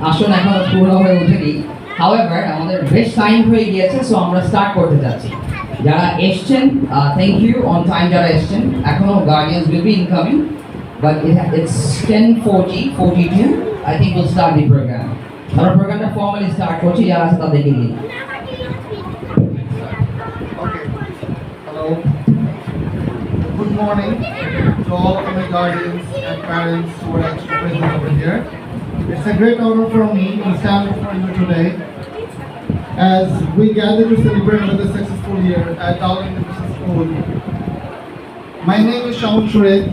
আসন এখনো পূর্ণ হয়ে ওঠেনি। হাউএভার আমাদের বেশ টাইম হয়ে গিয়েছে, সো আমরা স্টার্ট করতে যাচ্ছি। যারা এসছেন থ্যাংক ইউ অন টাইম, যারা এসছেন এখনো guardians will be incoming, but it's 10:42 I think will start the program. আমরা প্রোগ্রামটা ফর্মালি স্টার্ট করছি, যারা আছে তাদেরকে নিয়ে। Okay. Hello. Good morning to all of my guardians and parents who are actually present over here. It's a great honor for me to stand before you today as we gather to celebrate another successful year at Darling International School. My name is Shaun Shured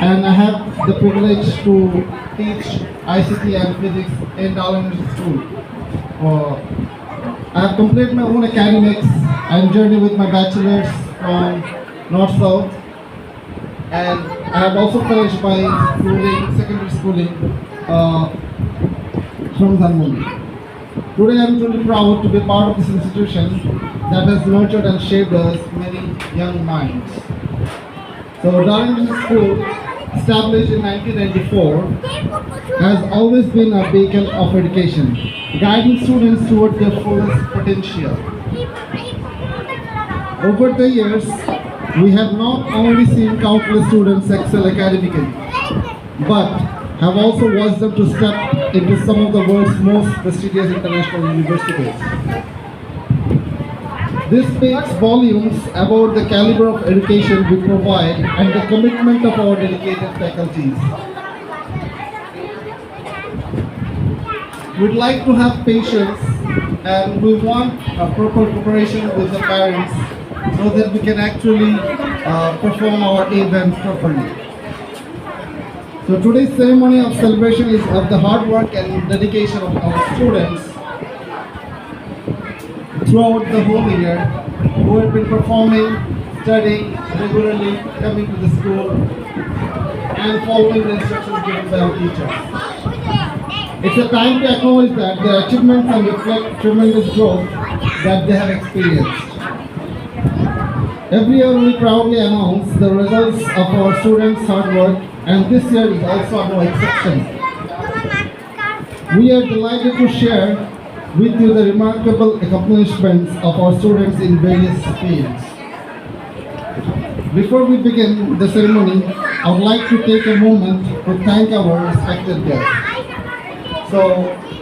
and I have the privilege to teach ICT and physics in Darling International School. I have completed my own academics and journey with my bachelor's from North-South, and I have also finished my secondary schooling from Dhanmouli. Today I am truly proud to be part of this institution that has nurtured and shaped us many young minds. So Darling School, established in 1994, has always been a beacon of education, guiding students toward their fullest potential. Over the years, we have not only seen countless students excel academically, but have also watched them to step into some of the world's most prestigious international universities. This speaks volumes about the caliber of education we provide and the commitment of our dedicated faculties. We'd like to have patience and we want a proper preparation with the parents so that we can actually perform our event properly. So today's ceremony of celebration is of the hard work and dedication of our students throughout the whole year who have been performing, studying regularly, coming to the school and following the instructions given by our teachers. It's a time to acknowledge that their achievements and reflect tremendous growth that they have experienced. Every year we proudly announce the results of our students' hard work, and this year is also no exception. We are delighted to share with you the remarkable accomplishments of our students in various fields. Before we begin the ceremony, I would like to take a moment to thank our respected guests. So,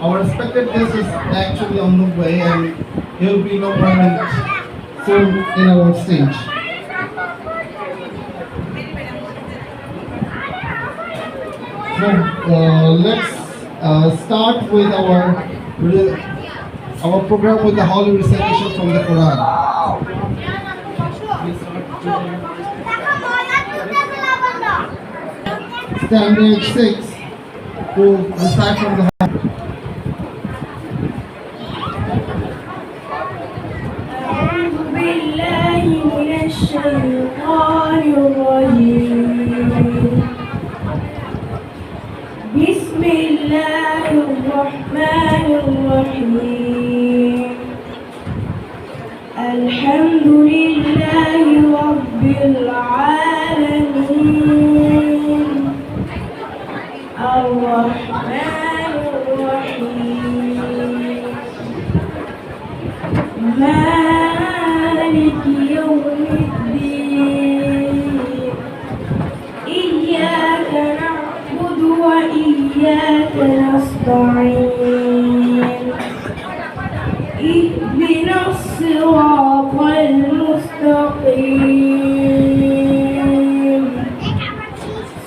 our respected guest is actually on the way and he will be no moment soon in our stage. So, let's start with our program with the holy recitation from the Quran. Standard 6 to recite from the أعوذ بالله من الشيطان الرجيم. بسم الله الرحمن الرحيم. الحمد لله رب العالمين الرحمن الرحيم مالك يوم الدين إياك نعبد وإياك نستعين اهدنا الصراط المستقيم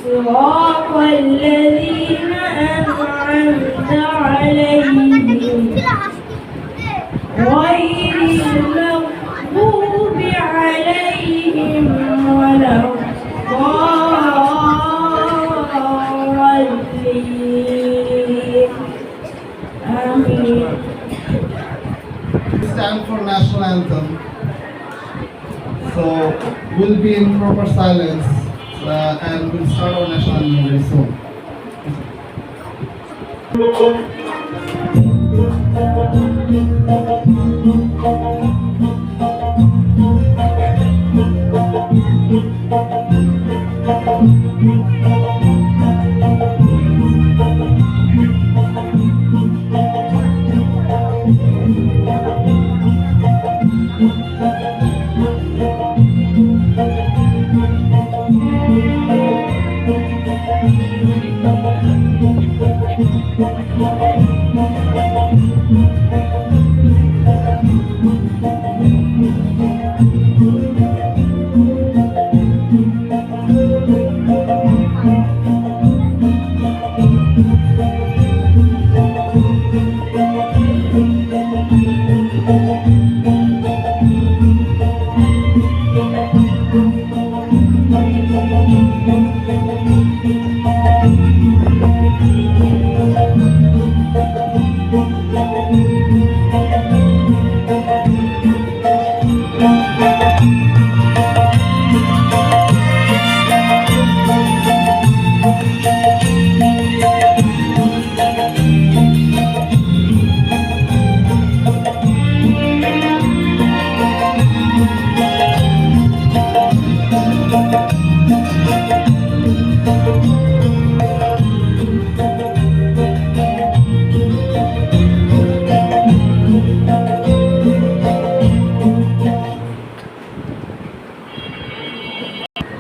صراط الذين أنعمت عليهم غير المغضوب عليهم ولا الضالين آمين. stand for national anthem. So we'll be in proper silence and we'll start our national anthem very soon.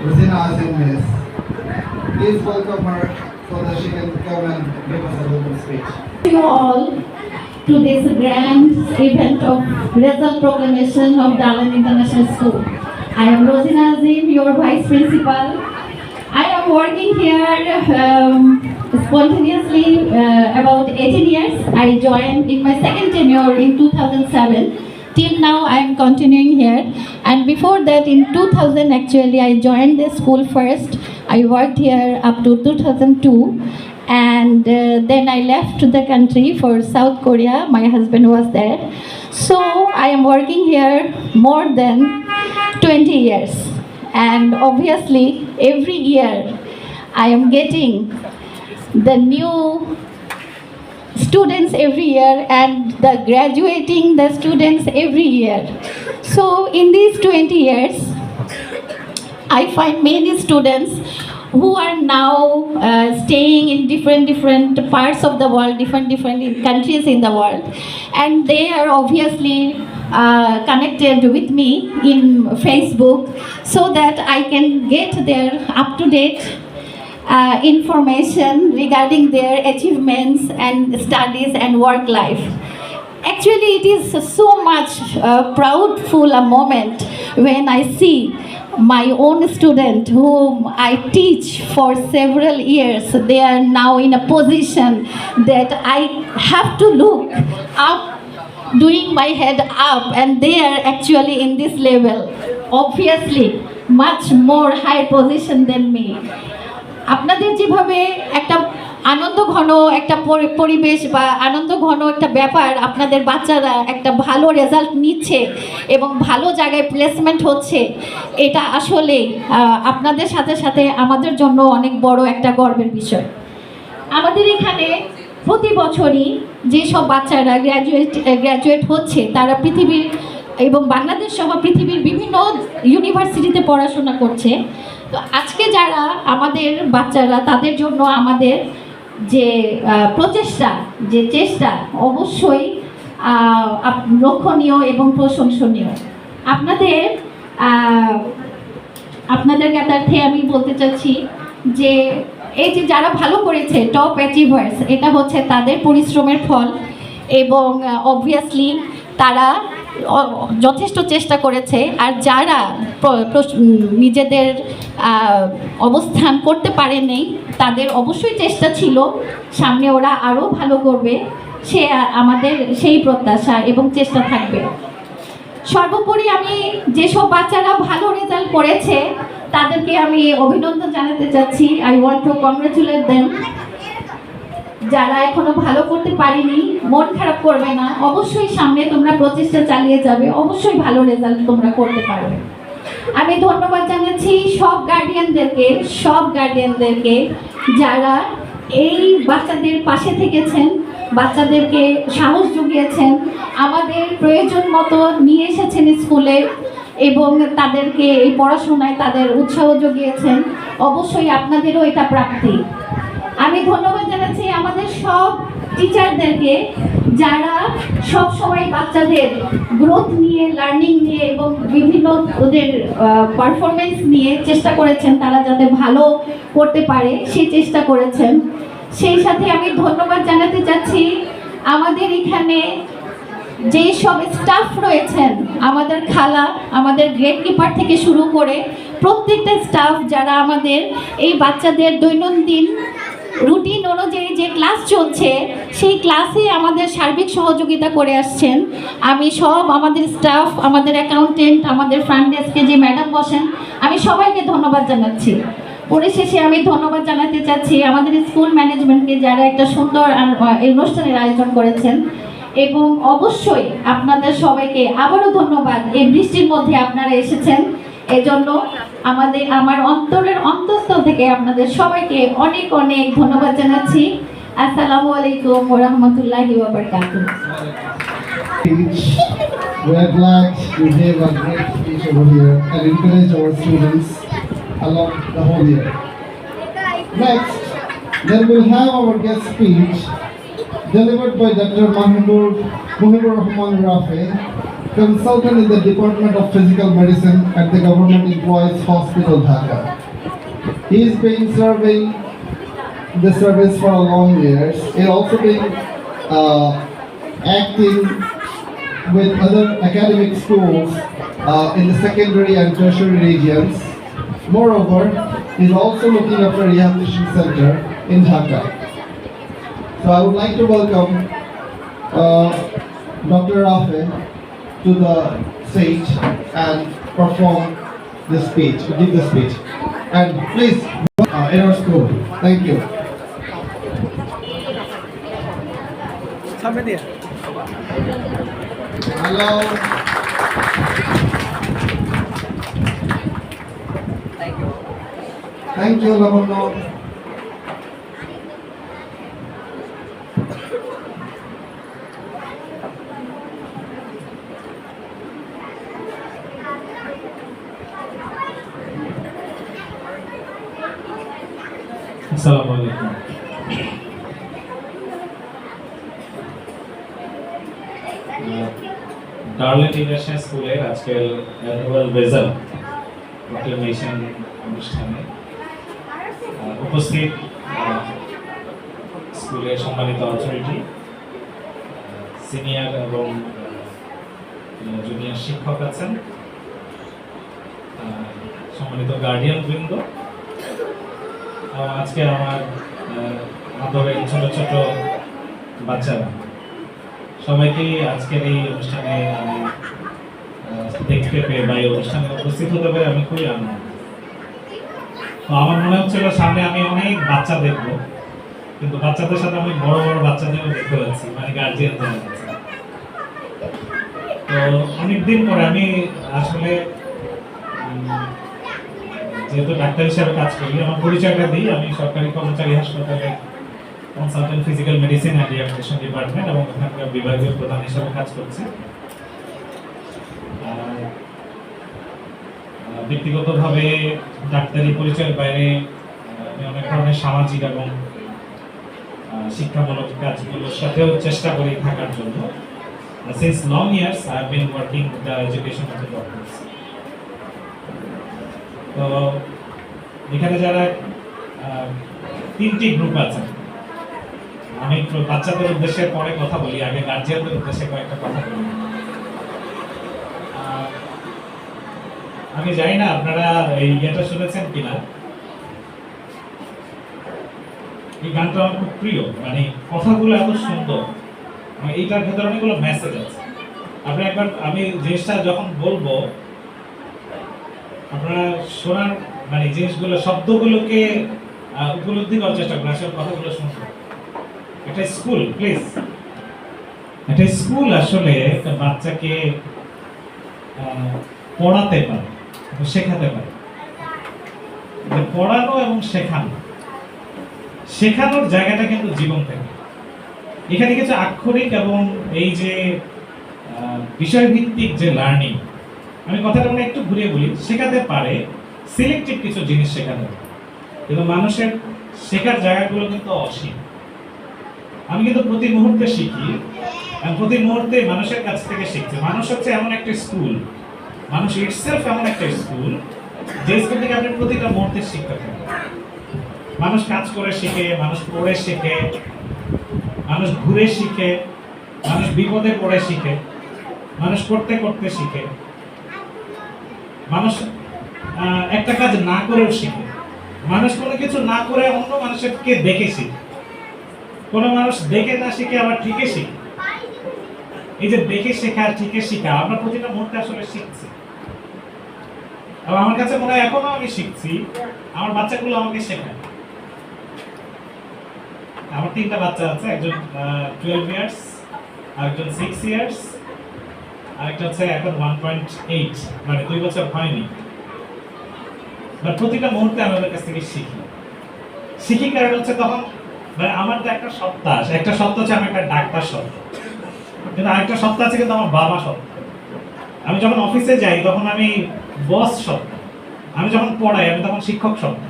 Rosina Azim, miss. Please welcome her so that she can come and give us a little speech. You all to this grand event of result proclamation of Dalan International School. I am Rosina Azim, your vice principal. I am working here spontaneously about 18 years. I joined in my second tenure in 2007. Till now I am continuing here, and before that in 2000 actually I joined the school first. I worked here up to 2002, and then I left the country for South Korea. My husband was there, so I am working here more than 20 years, and obviously every year I am getting the new students every year and the graduating the students every year. So in these 20 years I find many students who are now staying in different parts of the world, different countries in the world, and they are obviously connected with me in Facebook, so that I can get their up-to-date information regarding their achievements and studies and work life. Actually, it is so much proudful a moment when I see my own student whom I teach for several years. They are now in a position that I have to look up, doing my head up, and they are actually in this level, obviously much more high position than me. আপনাদের যেভাবে একটা আনন্দ ঘন একটা পরিবেশ বা আনন্দ ঘন একটা ব্যাপার, আপনাদের বাচ্চারা একটা ভালো রেজাল্ট নিচ্ছে এবং ভালো জায়গায় প্লেসমেন্ট হচ্ছে, এটা আসলে আপনাদের সাথে সাথে আমাদের জন্য অনেক বড় একটা গর্বের বিষয়। আমাদের এখানে প্রতি বছরই যেসব বাচ্চারা গ্র্যাজুয়েট হচ্ছে তারা পৃথিবীর এবং বাংলাদেশ সহ পৃথিবীর বিভিন্ন ইউনিভার্সিটিতে পড়াশোনা করছে। তো আজকে যারা আমাদের বাচ্চারা, তাদের জন্য আমাদের যে প্রচেষ্টা, যে চেষ্টা অবশ্যই লক্ষণীয় এবং প্রশংসনীয়। আপনাদের জ্ঞাতার্থে আমি বলতে চাচ্ছি যে এই যে যারা ভালো করেছে, টপ অ্যাচিভার্স, এটা হচ্ছে তাদের পরিশ্রমের ফল, এবং অবভিয়াসলি তারা যথেষ্ট চেষ্টা করেছে। আর যারা নিজেদের অবস্থান করতে পারেনি, তাদের অবশ্যই চেষ্টা ছিল, সামনে ওরা আরও ভালো করবে, সে আমাদের সেই প্রত্যাশা এবং চেষ্টা থাকবে। সর্বোপরি আমি যেসব বাচ্চারা ভালো রেজাল্ট করেছে তাদেরকে আমি অভিনন্দন জানাতে চাচ্ছি। I want to congratulate them. যারা এখনো ভালো করতে পারেনি, মন খারাপ করবে না, অবশ্যই সামনে তোমরা প্রচেষ্টা চালিয়ে যাবে, অবশ্যই ভালো রেজাল্ট তোমরা করতে পারবে। আমি ধন্যবাদ জানাচ্ছি সব গার্ডিয়ানদেরকে যারা এই বাচ্চাদের পাশে থেকেছেন, বাচ্চাদেরকে সাহস জুগিয়েছেন, আমাদের প্রয়োজন মতো নিয়ে এসেছেন স্কুলে এবং তাদেরকে এই পড়াশোনায় তাদের উৎসাহ জুগিয়েছেন। অবশ্যই আপনাদেরও এটা প্রাপ্তি। আমি ধন্যবাদ জানাচ্ছি আমাদের সব টিচারদেরকে যারা সব সময় বাচ্চাদের গ্রোথ নিয়ে, লার্নিং নিয়ে এবং বিভিন্ন ওদের পারফরমেন্স নিয়ে চেষ্টা করেছেন, তারা যাতে ভালো করতে পারে সেই চেষ্টা করেছেন। সেই সাথে আমি ধন্যবাদ জানাতে চাচ্ছি আমাদের এখানে যেই সব স্টাফ রয়েছেন, আমাদের খালা, আমাদের গেট কিপার থেকে শুরু করে প্রত্যেকটা স্টাফ যারা আমাদের এই বাচ্চাদের দৈনন্দিন রুটিন অনুযায়ী যে ক্লাস চলছে সেই ক্লাসে আমাদের সার্বিক সহযোগিতা করে আসছেন। আমি সব আমাদের স্টাফ, আমাদের অ্যাকাউন্টেন্ট, আমাদের ফ্রন্ট ডেস্কে যে ম্যাডাম বসেন, আমি সবাইকে ধন্যবাদ জানাচ্ছি। পরিশেষে আমি ধন্যবাদ জানাতে চাচ্ছি আমাদের স্কুল ম্যানেজমেন্টকে যারা একটা সুন্দর এই অনুষ্ঠানের আয়োজন করেছেন, এবং অবশ্যই আপনাদের সবাইকে আবারও ধন্যবাদ। এই বৃষ্টির মধ্যে আপনারা এসেছেন, এজন্য আমার অন্তরের অন্তঃস্থল থেকে আপনাদের সবাইকে অনেক অনেক ধন্যবাদ জানাচ্ছি। আসসালামু আলাইকুম ওয়া রাহমাতুল্লাহি ওয়া বারাকাতুহু। We are glad you gave a great speech over here and encourage our students along the whole year. Next, then we'll have our guest speech delivered by Dr. Mahibur Rahman Rafe, consultant in the Department of Physical Medicine at the Government Employees Hospital, Dhaka. He has been serving the service for a long years. He also been acting with other academic schools in the secondary and tertiary regions. Moreover, he is also looking after a rehabilitation center in Dhaka. So I would like to welcome Dr. Rafe to the stage and perform the speech, give the speech. And please, in our school. Thank you. Hello. Thank you, Lavanya. আসসালামু আলাইকুম। Darling international স্কুলের আজকের annual result proclamation অনুষ্ঠানে উপস্থিত স্কুলের সম্মানিত authority, senior এবং junior শিক্ষক আছেন, সম্মানিত গার্ডিয়ান বৃন্দ, আজকে আমার আদরের ছোট ছোট বাচ্চারা, সবাইকেই আজকের এই অনুষ্ঠানে আমি দেখতে পেয়ে বা এই অনুষ্ঠানে উপস্থিত হতে পেরে আমি খুবই আনন্দ। তো আমার মনে হচ্ছিল সামনে আমি অনেক বাচ্চা দেখবো, কিন্তু বাচ্চাদের সাথে আমি বড় বড় বাচ্চাদেরও দেখতে পাচ্ছি, মানে গার্জিয়ানদের বাচ্চা। তো অনেকদিন পরে আমি আসলে যেহেতু ডাক্তার হিসেবে কাজ করি, আমার পরিচয়টা দিই। আমি সরকারি কর্মচারী হাসপাতালে consultant physical medicine and rehabilitation department এবং ওখানকার বিভাগীয় প্রধান হিসেবে কাজ করছি। ব্যক্তিগতভাবে ডাক্তারি পরিচয়ের বাইরে আমি অনেক ধরনের সামাজিক এবং শিক্ষামূলক কাজগুলোর সাথেও চেষ্টা করি থাকার জন্য। Since long years I have been working with the education of the doctors. তো এখানে যারা তিনটি গ্রুপ আছে, আমি বাচ্চাদের উদ্দেশ্যে পরে কথা বলি, আগে গার্জিয়ানদের উদ্দেশ্যে কয়েকটা কথা বলি। আমি জানি না আপনারা এই ইয়েটা শুনেছেন কিনা, এই গানটা আমার খুব প্রিয়, মানে কথাগুলো এত সুন্দর, এইটার ভেতরে অনেকগুলো মেসেজ আছে। আপনি একবার, আমি জিনিসটা যখন বলবো আপনারা শোনার, মানে জিনিসগুলো শব্দগুলোকে উপলব্ধি করার চেষ্টা করুন, আসলে কথাগুলো শুনতে। একটা স্কুল, প্লিজ, একটা স্কুল আসলে একটা বাচ্চাকে পড়াতে পারে, শেখাতে পারে। পড়ানো এবং শেখানোর জায়গাটা কিন্তু জীবন থেকে। এখানে কিছু আক্ষরিক এবং এই যে বিষয়ভিত্তিক যে লার্নিং, আমি কথাটা মানে একটু ঘুরিয়ে বলি, শেখাতে পারে, সিলেক্টিভ কিছু জিনিস শেখাতে পারে, কিন্তু মানুষের শেখার জায়গাগুলো কিন্তু অসীম। আমি কিন্তু প্রতি মুহূর্তে শিখি, প্রতি মুহূর্তে মানুষের কাছ থেকে শিখছি। মানুষ হচ্ছে এমন একটা স্কুল, মানুষ ইটসেলফ এমন একটা স্কুল, যে স্কুল থেকে আপনি প্রতিটা মুহূর্তে শিখতে পারেন। মানুষ কাজ করে শিখে, মানুষ পড়ে শিখে, মানুষ ঘুরে শিখে, মানুষ বিপদে পড়ে শিখে, মানুষ করতে করতে শিখে, মানুষ একটা কাজ না করেও শিখে, মানুষ কোনো কিছু না করে অন্য মানুষকে দেখে শিখে, কোনো মানুষ দেখে না শিখে আবার ঠিকই শিখে। এই যে দেখে শেখা আর ঠিকই শেখা, আমরা প্রতিটা মুহূর্তে আসলে শিখছি। আর আমার কাছে মনে হয় এখনো আমি শিখছি, আমার বাচ্চাগুলো আমাকে শেখায়। আমার 3টা বাচ্চা আছে, একজন 12 ইয়ার্স, আরেকজন 6 ইয়ার্স, আরেকটা হচ্ছে এখন 1.8, মানে 2 বছর হয়নি। বাট প্রতিটা মুহূর্তে আমি ওদের কাছ থেকে শিখি কারণ হচ্ছে তখন মানে আমার তো একটা সত্তা আছে, একটা সত্তা হচ্ছে আমি একটা ডাক্তার সত্তা, কিন্তু আরেকটা সত্তা আছে কিন্তু আমার বাবা সত্তা। আমি যখন অফিসে যাই তখন আমি বস সত্তা, আমি যখন পড়াই আমি তখন শিক্ষক সত্তা,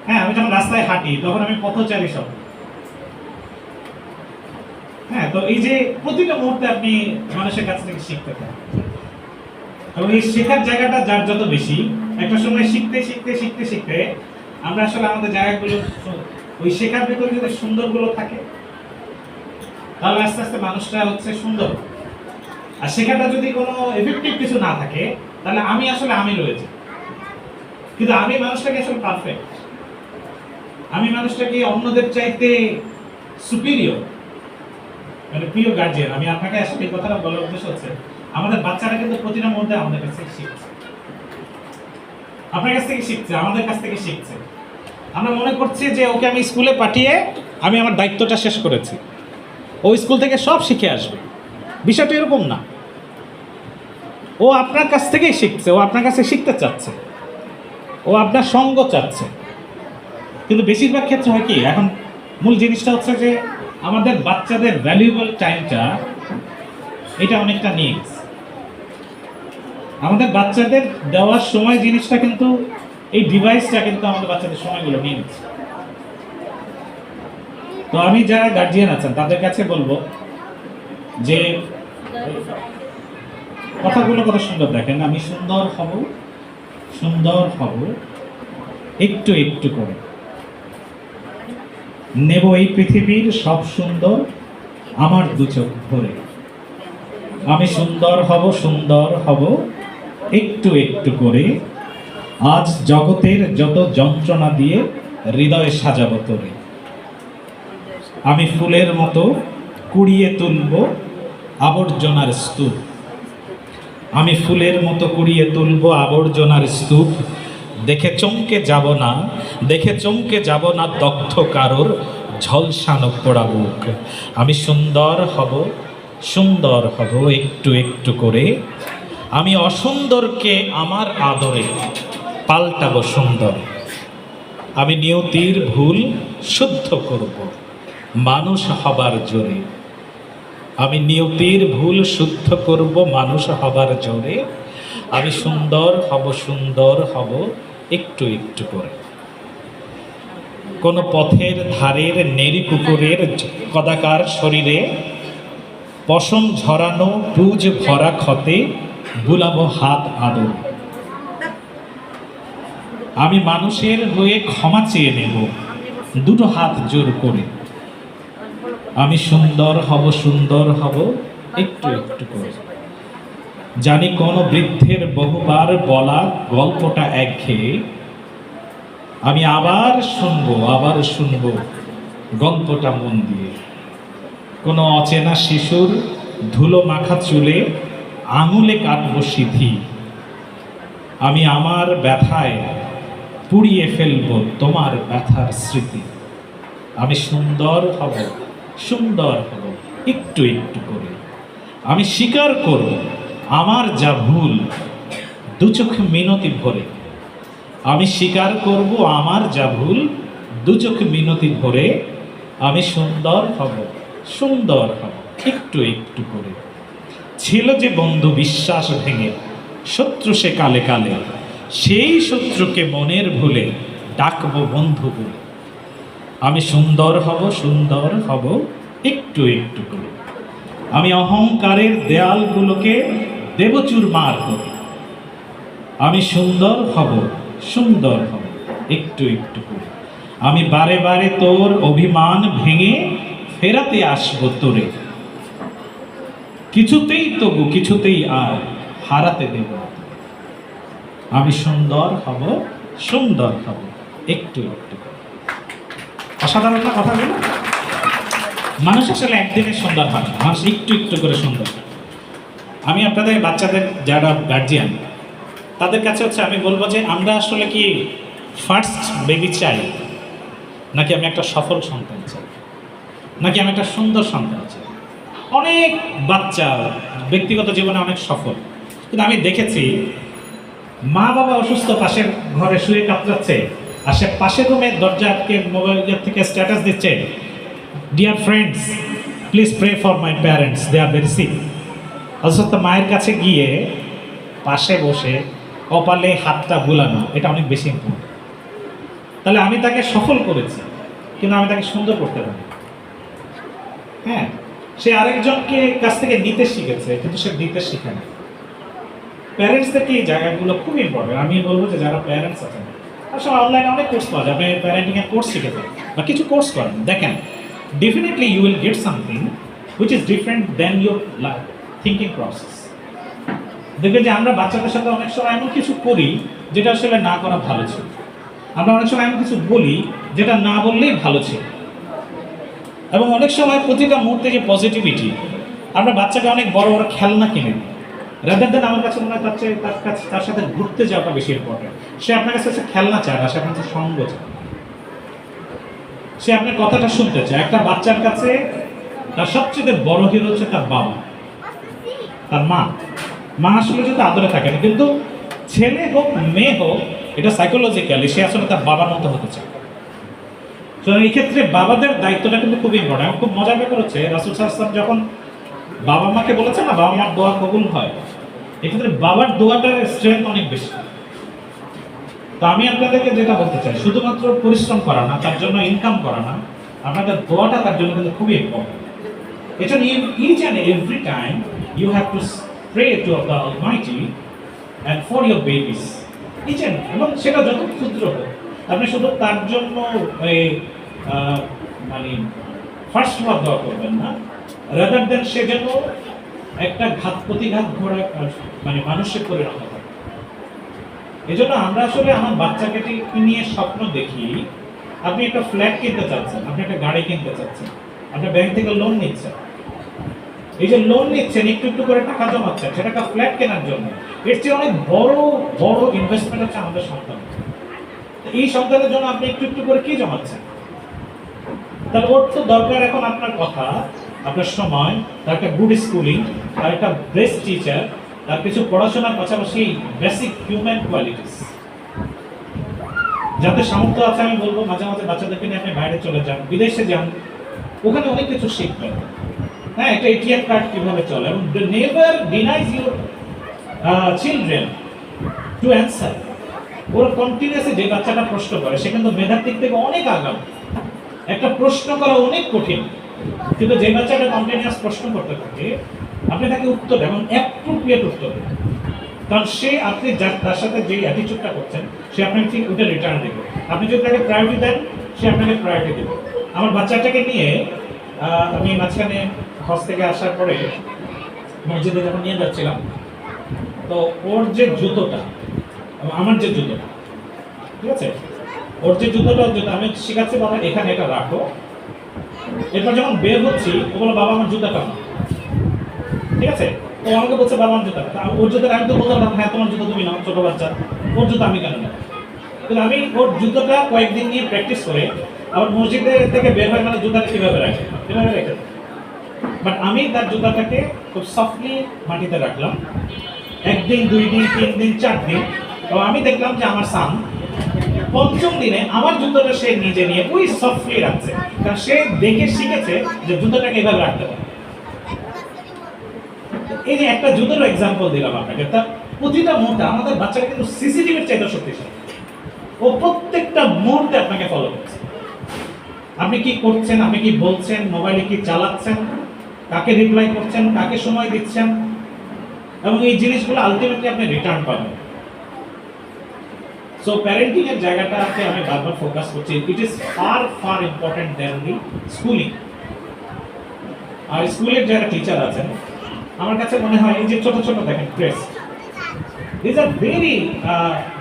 হ্যাঁ, আমি যখন রাস্তায় হাঁটি তখন আমি পথচারী সত্তা। হ্যাঁ, তো এই যে প্রতিটা মুহূর্তে আপনি মানুষের কাছ থেকে শিখতে পারেন, এবং এই শেখার জায়গাটা যার যত বেশি, একটা সময় শিখতে শিখতে শিখতে শিখতে আমরা আসলে আমাদের জায়গাগুলো ওই শেখার ভিতরে যদি সুন্দরগুলো থাকে তাহলে আস্তে আস্তে মানুষটা হচ্ছে সুন্দর। আর শেখাটা যদি কোনো এফেক্টিভ কিছু না থাকে তাহলে আমি আসলে আমি রয়েছে, কিন্তু আমি মানুষটাকে আসলে পারফেক্ট, আমি মানুষটাকে অন্যদের চাইতে সুপিরিয়র, মানে প্রিয় গার্জিয়ান। আমি আপনাকে আসলে এই কথাটা বলার উদ্দেশ্য হচ্ছে আমাদের বাচ্চারা কিন্তু প্রতিটা মুহূর্তে আমাদের কাছ থেকে শিখছে, আপনার কাছ থেকে শিখছে, আমাদের কাছ থেকে শিখছে। আমরা মনে করছি যে ওকে আমি স্কুলে পাঠিয়ে আমি আমার দায়িত্বটা শেষ করেছি, ও স্কুল থেকে সব শিখে আসবে। বিষয়টা এরকম না, ও আপনার কাছ থেকেই শিখছে, ও আপনার কাছে শিখতে চাচ্ছে, ও আপনার সঙ্গ চাচ্ছে। কিন্তু বেশিরভাগ ক্ষেত্রে হয় কি, এখন মূল জিনিসটা হচ্ছে যে আমাদের বাচ্চাদের ভ্যালুয়েবল টাইমটা এটা অনেকটা নিয়ে গেছে। আমাদের বাচ্চাদের দেওয়ার সময় জিনিসটা কিন্তু এই ডিভাইসটা কিন্তু আমাদের বাচ্চাদের সময়গুলো নিয়ে নিচ্ছে। তো আমি যারা গার্জিয়ান আছেন তাদের কাছে বলবো যে কথাগুলো কত সুন্দর দেখেন, আমি সুন্দর হব একটু একটু করে, নেব এই পৃথিবীর সব সুন্দর আমার দু চোখ ভরে, আমি সুন্দর হব একটু একটু করে, আজ জগতের যত যন্ত্রণা দিয়ে হৃদয়ে সাজাবো তোরে, আমি ফুলের মতো কুড়িয়ে তুলব আবর্জনার স্তূপ, আমি ফুলের মতো কুড়িয়ে তুলব আবর্জনার স্তূপ, দেখে চমকে যাব না দগ্ধ কারোর ঝলসানো পোড়া বুক, আমি সুন্দর হব একটু একটু করে, আমি অসুন্দরকে আমার আদরে পাল্টাবো সুন্দর, আমি নিয়তির ভুল শুদ্ধ করব মানুষ হবার জোরে, আমি নিয়তির ভুল শুদ্ধ করব মানুষ হবার জোরে, আমি সুন্দর হব একটু একটু করে। কোন পথের ধারের নেড়ি পুকুরের কদাকার শরীরে পশম ঝরানো পুজ ভরা ক্ষতে বুলাবো হাত আদর, আমি মানুষের হয়ে ক্ষমা চেয়ে নেব দুটো হাত জোর করে, আমি সুন্দর হব একটু একটু করে। জানি কোন বৃদ্ধের বহুবার বলা গল্পটা একঘেয়ে, আমি আবার শুনবো গল্পটা মন দিয়ে, কোনো অচেনা শিশুর ধুলো মাখা চুলে আঙুলে কাটবো সিথি, আমি আমার ব্যথায় পুড়িয়ে ফেলবো তোমার ব্যথার স্মৃতি, আমি সুন্দর হব একটু একটু করে, আমি স্বীকার করব আমার যা ভুল দু চোখ মিনতি ভরে, আমি স্বীকার করব আমার যা ভুল দু চোখ মিনতি ভরে, আমি সুন্দর হব একটু একটু করে। ছিল যে বন্ধু বিশ্বাস ভেঙে শত্রু সে কালে কালে, সেই শত্রুকে মনের ভুলে ডাকবো বন্ধু বলে, আমি সুন্দর হব একটু একটু করে, আমি অহংকারের দেয়ালগুলোকে দেব চুরমার করে, আমি সুন্দর হব একটু একটু করে। আমি বারে বারে তোর অভিমান ভেঙে ফেরাতে আসবো তোরে, কিছুতেই তবু কিছুতেই আর হারাতে দেব না। আমি সুন্দর হব, সুন্দর হব, একটু একটু করে। অসাধারণ না কথাগুলো? মানুষ আসলে একদিনে সুন্দর হয় না, মানুষ একটু একটু করে সুন্দর হয়। আমি আপনাদের বাচ্চাদের যারা গার্জিয়ান তাদের কাছে হচ্ছে আমি বলবো যে আমরা আসলে কি ফার্স্ট বেবি চাই, নাকি আমি একটা সফল সন্তান চাই, নাকি আমি একটা সুন্দর সন্তান চাই? অনেক বাচ্চা ব্যক্তিগত জীবনে অনেক সফল, কিন্তু আমি দেখেছি মা বাবা অসুস্থ, পাশের ঘরে শুয়ে কাতরাচ্ছে, আর সে পাশের রুমের দরজা আটকে মোবাইলের থেকে স্ট্যাটাস দিচ্ছে, dear friends please pray for my parents, they are very sick. অথচ মায়ের কাছে গিয়ে পাশে বসে কপালে হাতটা বুলানো, এটা অনেক বেশি ইম্পর্টেন্ট। তাহলে আমি তাকে সফল করেছি, কিন্তু আমি তাকে সুন্দর করতে পারি। হ্যাঁ, সে আরেকজনকে কাছ থেকে নিতে শিখেছে, কিন্তু সে দিতে শিখে না। প্যারেন্টসদেরকে এই জায়গাগুলো খুব ইম্পর্টেন্ট। আমি বলবো যে যারা প্যারেন্টস আছেন, আসলে অনলাইনে অনেক কোর্স পাওয়া যায়, আপনি প্যারেন্টিংয়ের কোর্স শিখেছেন বা কিছু কোর্স করেন, দেখেন definitely you will get something which is different than your thinking process. দেখবেন যে আমরা বাচ্চাদের সাথে অনেক সময় এমন কিছু করি যেটা আসলে না করা ভালো ছিল, আমরা অনেক সময় এমন কিছু বলি যেটা না বললেই ভালো ছিল, এবং অনেক সময় প্রতিটা মুহূর্তে যে পজিটিভিটি, আমরা বাচ্চাকে অনেক বড় বড় খেলনা কিনে দিই, রাদার দেন আমার কাছে মনে হয় তার সাথে ঘুরতে যাওয়াটা বেশি ইম্পর্টেন্ট। সে আপনার কাছে হচ্ছে খেলনা চায় না, সে আপনার কাছে সঙ্গ চায়, সে আপনার কথাটা শুনতে চায়। একটা বাচ্চার কাছে তার সবচেয়ে বড় হিরো হচ্ছে তার বাবা, তার মা। মা আসলে যদি আদরে থাকে না, কিন্তু ছেলে হোক মেয়ে হোক, এটা সাইকোলজিক্যালি সে আসলে তার বাবার মতো হতে চায়। তো এই ক্ষেত্রে বাবাদের দায়িত্বটা কিন্তু খুব ইম্পর্টেন্ট। খুব মজার ব্যাপার হচ্ছে রাসূল সাল্লাল্লাহু আলাইহি ওয়াসাল্লাম যখন বাবা মাকে বলেছেন না বাবা মার দোয়া কবুল হয়, এক্ষেত্রে বাবার দোয়াটার স্ট্রেংথ অনেক বেশি। তো আমি আপনাদেরকে যেটা বলতে চাই, শুধুমাত্র পরিশ্রম করা না, তার জন্য ইনকাম করা না, আপনাদের দোয়াটা তার জন্য কিন্তু খুবই ইম্পর্টেন্ট। এটা each and every time you have to pray to the Almighty and for your babies each and, এবং সেটা যত ক্ষুদ্র হোক, আপনি শুধু তার জন্য মানে ফার্স্ট ভাব দোয়া করবেন না, রাদার দেন সে যেন একটা প্রতিঘাত ঘোরা মানে মানুষের পরিণত হয়। এই জন্য আমরা আসলে আমার বাচ্চাকে নিয়ে স্বপ্ন দেখি। আপনি একটা ফ্ল্যাট কিনতে চাচ্ছেন, আপনি একটা গাড়ি কিনতে চাচ্ছেন, আপনি ব্যাংক থেকে লোন নিচ্ছেন, এই যে লোন নিচ্ছেন একটু একটু করে টাকা জমাচ্ছেন সেটা একটা ফ্ল্যাট কেনার জন্য, এর চেয়ে অনেক বড় বড় ইনভেস্টমেন্ট হচ্ছে আমাদের সন্তান। এই সন্তানের জন্য আপনি একটু একটু করে কি জমাচ্ছেন? তার ওর তো দরকার এখন আপনার কথা, আপনার সময়, তার একটা গুড স্কুলিং, তার একটা বেস্ট টিচার, তার কিছু পড়াশোনার পাশাপাশি বেসিক হিউম্যান কোয়ালিটিস। যাদের সামর্থ্য আছে আমি বলবো মাঝে মাঝে বাচ্চাদেরকে নিয়ে আপনি বাইরে চলে যান, বিদেশে যান, ওখানে অনেক কিছু শিখবেন। হ্যাঁ, একটা এটিএম কার্ড কিভাবে চলে, এবং never denies your children to answer. ওরা কন্টিনিউয়াসলি যে বাচ্চাটা প্রশ্ন করে সে কিন্তু মেধার দিক থেকে অনেক আগাম। একটা প্রশ্ন করা অনেক কঠিন, কিন্তু যে বাচ্চাটা কন্টিনিউয়াস প্রশ্ন করতে থাকে আপনি তাকে উত্তর এবং অ্যাপ্রোপ্রিয়েট উত্তর দেন, কারণ সে আপনি তার সাথে যে অ্যাটিটিউডটা করছেন সে আপনাকে ঠিক ওটা রিটার্ন দেবে। আপনি যদি তাকে প্রায়োরিটি দেন সে আপনাকে প্রায়োরিটি দেবে। আমার বাচ্চাটাকে নিয়ে আমি মাঝখানে হজ থেকে আসার পরে মসজিদে যখন নিয়ে যাচ্ছিলাম, তো ওর যে জুতোটা, আমার যে জুতোটা, ঠিক আছে, ওর যে জুতোটা আমি শিখাচ্ছি বাবা এখানে এটা রাখো। এরপর যখন বের হচ্ছি ও বলো বাবা আমার জুতাটা না, ঠিক আছে, ও আমাকে বলছে বাবা আমার জুতা, ওর জুতোটা আমি তো বললাম হ্যাঁ তোমার জুতো তুমি নাও, ছোট বাচ্চা, ওর জুতো আমি কেন নেব? কিন্তু আমি ওর জুতোটা কয়েকদিন নিয়ে প্র্যাকটিস করে আবার মসজিদে থেকে বের হয় মানে জুতাটা কীভাবে রাখে, কীভাবে রেখে। বাট আমি তার জুতাটাকে খুব সফটলি মাটিতে রাখলাম, একদিন, 2 দিন, 3 দিন, 4 দিন, এবং আমি দেখলাম যে আমার সান 5ম দিনে আমার জুতোটা সে নিজে নিয়ে ওই সফটলি রাখছে, কারণ সে দেখে শিখেছে যে জুতোটাকে এভাবে রাখতে পারে। এই যে একটা জুতোর এক্সাম্পল দিলাম আপনাকে, তার প্রতিটা মুহূর্তে আমাদের বাচ্চারা কিন্তু সিসিটিভির চাইতে শক্তিশালী, ও প্রত্যেকটা মুহূর্তে আপনাকে ফলো করছে। আপনি কি করছেন, আপনি কি বলছেন, মোবাইলে কি চালাচ্ছেন, কাকে রিপ্লাই করছেন, কাকে সময় দিচ্ছেন, এবং এই জিনিসগুলো আলটিমেটলি আপনি রিটার্ন পাবেন। সো প্যারেন্টিং এর জায়গাটাকে আমি বারবার ফোকাস করছি, it is far important than the schooling. আর স্কুলের যারা টিচার আছেন আমার কাছে মনে হয় এই যে ছোট ছোট দেখেন crest, this are very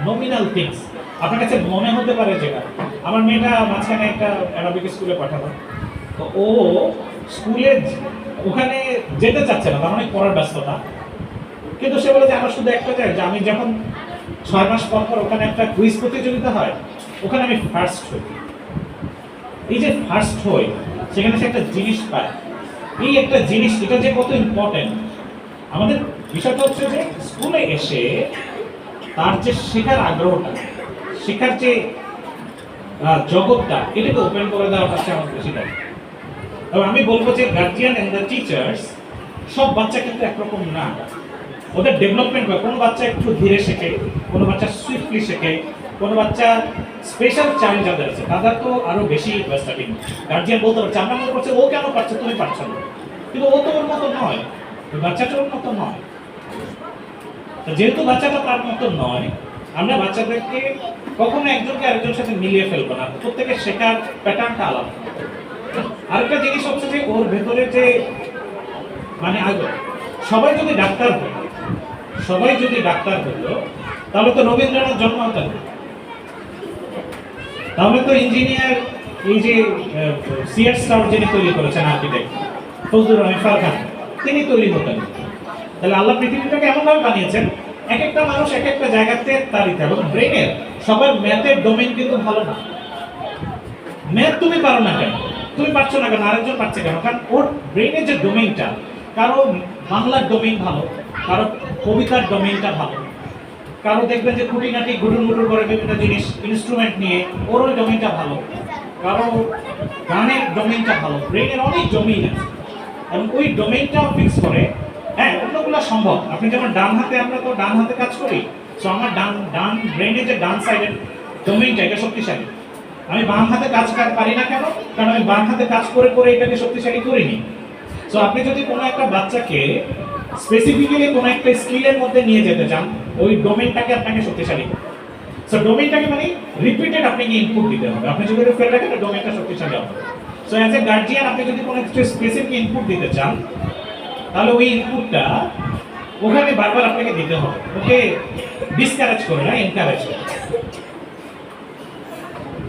nominal things. আপনার কাছে মনে হতে পারে যেটা, আমার মেয়েটা মাঝখানে একটা অ্যারাবিক স্কুলে পাঠালো, তো ও স্কুলে ওখানে যেতে চাচ্ছে না, তার অনেক পড়ার ব্যস্ততা, কিন্তু সে বলে যে আমার শুধু একটা চাই যে আমি যখন 6 মাস পর পর ওখানে একটা কুইজ প্রতিযোগিতা হয় ওখানে আমি ফার্স্ট হই। এই যে ফার্স্ট হই সেখানে সে একটা জিনিস পায়, এই একটা জিনিস এটা যে কত ইম্পর্টেন্ট। আমাদের বিষয়টা হচ্ছে যে স্কুলে এসে তার যে শেখার আগ্রহটা, শেখার যে জগৎটা, এটাকে ওপেন করে দেওয়ার কাছে আমার বেশি লাগে। এবং আমি বলবো যে গার্জিয়ান এন্ড দ্য টিচার্স, সব বাচ্চা কিন্তু একরকম না, ওদের ডেভেলপমেন্ট হয়। কোনো বাচ্চা একটু ধীরে শেখে, কোনো বাচ্চা সুইফটলি শেখে, কোনো বাচ্চা স্পেশাল চাইল্ড যাদের আছে তাদের তো আরো বেশি স্টার্টিং। গার্জিয়ান বলতে পারছে, আমরা মনে করছি ও কেন পারছে তুমি পারছো না, কিন্তু ও তো ওর মতো নয়, ওই বাচ্চাটা ওর মতো নয়। যেহেতু বাচ্চাটা তার মতো নয়, আমরা বাচ্চাদেরকে কখনো একজনকে আরেকজনের সাথে মিলিয়ে ফেলবো না, প্রত্যেকের শেখার প্যাটার্নটা আলাদা। আরেকটা জিনিস হচ্ছে যে ওর ভেতরে যে মানে সবাই যদি ডাক্তার হতো তাহলে তো রবীন্দ্রনাথ জন্ম হতেন, তাহলে তো ইঞ্জিনিয়ার এই যে সিআর স্টার যিনি তৈরি করেছেন আর্কিটেক্ট ফজলুর রহমান ফারখান, তিনি তৈরি হতেন। তাহলে আল্লাহ পৃথিবীটাকে এমনভাবে বানিয়েছেন এক একটা মানুষ এক একটা জায়গাতে তার ইচ্ছা। এবং ব্রেনের সবার ম্যাথের ডোমেইন কিন্তু ভালো না। ম্যাথ তুমি পারো না কেন, তুমি পারছো না কেন, আরেকজন পারছে কেন? কারণ ওর ব্রেনের যে ডোমেইনটা, কারো বাংলার ডোমেইন ভালো, কারো কবিতার ডোমেইনটা ভালো, কারো দেখবেন যে খুঁটিনাটি গুটুর মুটুর করে বিভিন্ন জিনিস ইনস্ট্রুমেন্ট নিয়ে, ওর ওই ডোমেইনটা ভালো, কারো গানের ডোমেইনটা ভালো। ব্রেনের অনেক ডোমেইন আছে এবং ওই ডোমেইনটাও ফিক্স করে। হ্যাঁ, অন্যগুলো সম্ভব। আপনি যেমন ডান হাতে, আমরা তো ডান হাতে কাজ করি, সো আমার ডান ব্রেনের যে ডান সাইডের ডোমেইনটা এটা শক্তিশালী। আমি বাম হাতে কাজ পারি না কেন? কারণ আমি বাম হাতে কাজ করে করে এটাকে শক্তিশালী করিনি। সো আপনি যদি কোনো একটা বাচ্চাকে স্পেসিফিক্যালি কোনো একটা স্কিলের মধ্যে নিয়ে যেতে চান, ওই ডোমেইনটাকে আপনাকে শক্তিশালী করতে হবে। সো ডোমেইনটাকে মানে রিপিটেড আপনাকে ইনপুট দিতে হবে। আপনি যদি ফেল রাখেন ডোমেইনটা শক্তিশালী হবে। সো অ্যাজ এ গার্জিয়ান আপনি যদি কোনো একটা স্পেসিফিক ইনপুট দিতে চান, তাহলে ওই ইনপুটটা ওখানে বারবার আপনাকে দিতে হবে, ওকে ডিসকারেজ করে না, এনকারেজ করে।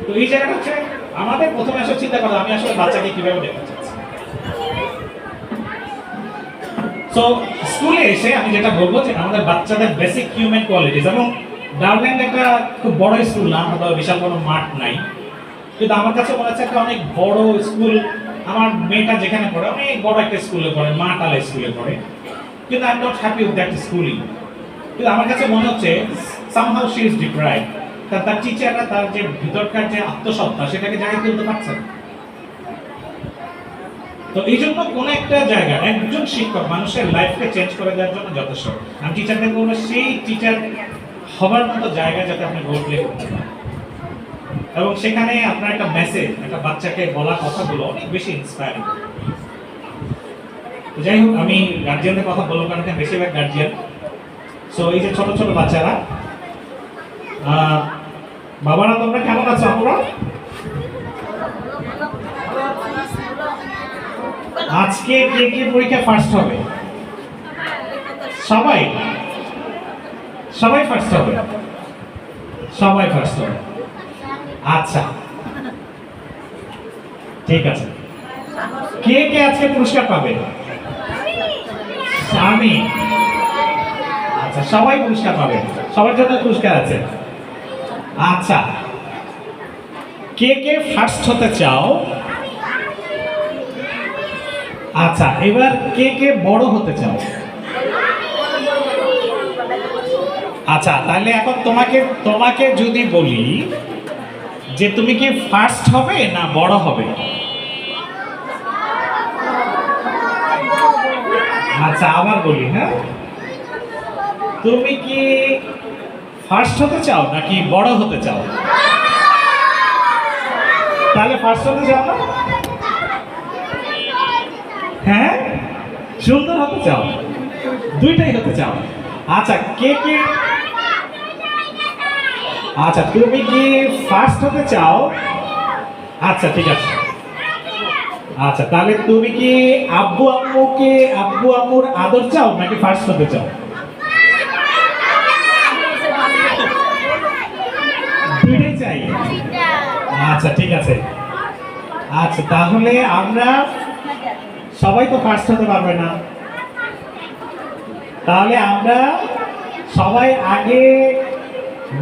তো এই জায়গাটা হচ্ছে আমাদের প্রথমে আসলে চিন্তা করা, আমি আসলে বাচ্চাকে কিভাবে দেখতে চাচ্ছি। সো স্কুলে এসে আমি যেটা বলবো যে আমাদের বাচ্চাদের বেসিক হিউম্যান কোয়ালিটিস, এবং ডারল্যান্ড একটা খুব বড় স্কুল না, হয়তো বিশাল কোনো মাঠ নাই, কিন্তু আমার কাছে মনে হচ্ছে একটা অনেক বড় স্কুল। আমার মেয়েটা যেখানে পড়ে অনেক বড় একটা স্কুলে পড়ে, মাটালা স্কুলে পড়ে, কিন্তু I am not happy with that schooling. কিন্তু আমার কাছে মনে হচ্ছে সামহাউ শি ইজ ডিপ্রাইভড, তার টিচাররা তার যে ভিতরকার যে আত্মসত্তা সেটাকে জায়গায় তুলতে পারছে না। তো এই জন্য কোন একটা জায়গা একজন শিক্ষক মানুষের লাইফকে চেঞ্জ করে দেওয়ার জন্য যথেষ্ট। আমি টিচারদের বলবো সেই টিচার হবার মতো জায়গা যাতে আপনি রোল প্লে করতে পারেন, এবং সেখানে আপনার একটা মেসেজ, একটা বাচ্চাকে বলা কথাগুলো অনেক বেশি ইন্সপায়ারিং। তো যাই হোক, আমি গার্জিয়ানদের কথা বলবো কারণ বেশিরভাগ গার্জিয়ান। সো এই যে ছোট ছোট বাচ্চারা, বাবারা তোমরা কেমন আছো? আমরা আজকে কে কে পরীক্ষা ফার্স্ট হবে? সবাই ফার্স্ট হবে, সবাই ফার্স্ট হবে। আচ্ছা, ঠিক আছে। কে কে আজকে পুরস্কার পাবে? আমি। আচ্ছা, সবাই পুরস্কার পাবে, সবার জন্য পুরস্কার আছে। আচ্ছা, কে কে ফার্স্ট হতে চাও? আচ্ছা, এবার কে কে বড় হতে চাও? আচ্ছা, তাহলে এখন তোমাকে যদি বলি যে তুমি কি ফার্স্ট হবে না বড় হবে? আচ্ছা, আবার বলি, হ্যাঁ, তুমি কি ফার্স্ট হতে চাও নাকি বড় হতে চাও? তাহলে ফার্স্ট হতে চাও না? হ্যাঁ, সুন্দর হতে চাও, দুইটাই হতে চাও। আচ্ছা, কে কে আচ্ছা, তুমি কি ফার্স্ট হতে চাও? আচ্ছা, ঠিক আছে। আচ্ছা, তাহলে তুমি কি আব্বু আম্মুর আদর চাও নাকি ফার্স্ট হতে চাও? দুইটাই চাই। আচ্ছা, ঠিক আছে। আচ্ছা, তাহলে আমরা সবাই তো ফার্স্ট হতে পারবে না, তাহলে আমরা সবাই আগে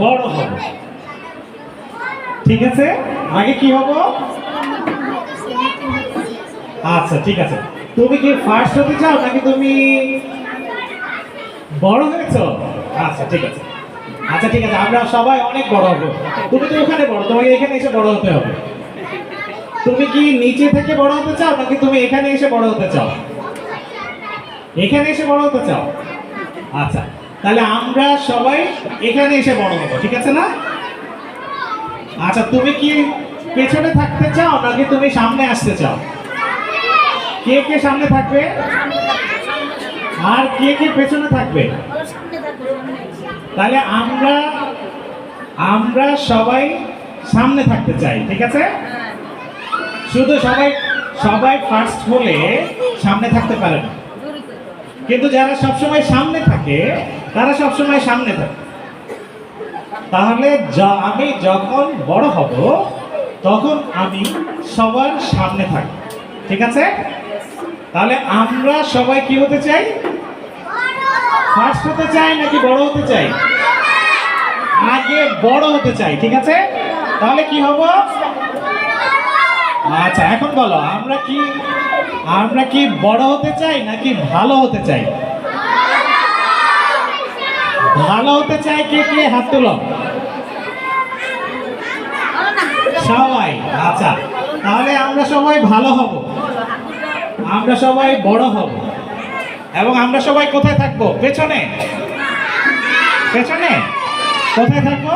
বড় হব। ঠিক আছে, আগে কি হব? আচ্ছা, ঠিক আছে। তুমি কি ফার্স্ট হতে চাও নাকি তুমি বড় হয়েছো? আচ্ছা, ঠিক আছে। আচ্ছা, ঠিক আছে, আমরা সবাই অনেক বড় হব। তুমি তো ওখানে বড়, তোমাকে এখানে এসে বড় হতে হবে। তুমি কি নিচে থেকে বড় হতে চাও নাকি তুমি এখানে এসে বড় হতে চাও? এখানে এসে বড় হতে চাও? আচ্ছা, তাহলে আমরা সবাই এখানে এসে বড় হব, ঠিক আছে না? আচ্ছা, তুমি কি পেছনে থাকতে চাও নাকি তুমি সামনে আসতে চাও? কে কে সামনে থাকবে আর কে কে পেছনে থাকবে? তাহলে আমরা সবাই সামনে থাকতে চাই, ঠিক আছে? শুধু সবাই ফার্স্ট হলে সামনে থাকতে পারে না, কিন্তু যারা সবসময় সামনে থাকে তারা সবসময় সামনে থাকে। তাহলে আমি যখন বড় হব তখন আমি সবার সামনে থাকব, ঠিক আছে? তাহলে আমরা সবাই কি হতে চাই? ফার্স্ট হতে চাই নাকি বড় হতে চাই? আগে বড় হতে চাই, ঠিক আছে? তাহলে কি হব? আচ্ছা, এখন বলো, আমরা কি বড় হতে চাই নাকি ভালো হতে চাই? ভালো হতে চাই। কে কে হাত তুলো? সবাই। আচ্ছা, তাহলে আমরা সবাই ভালো হব, আমরা সবাই বড় হব, এবং আমরা সবাই কোথায় থাকবো? পেছনে। পেছনে কোথায় থাকবো?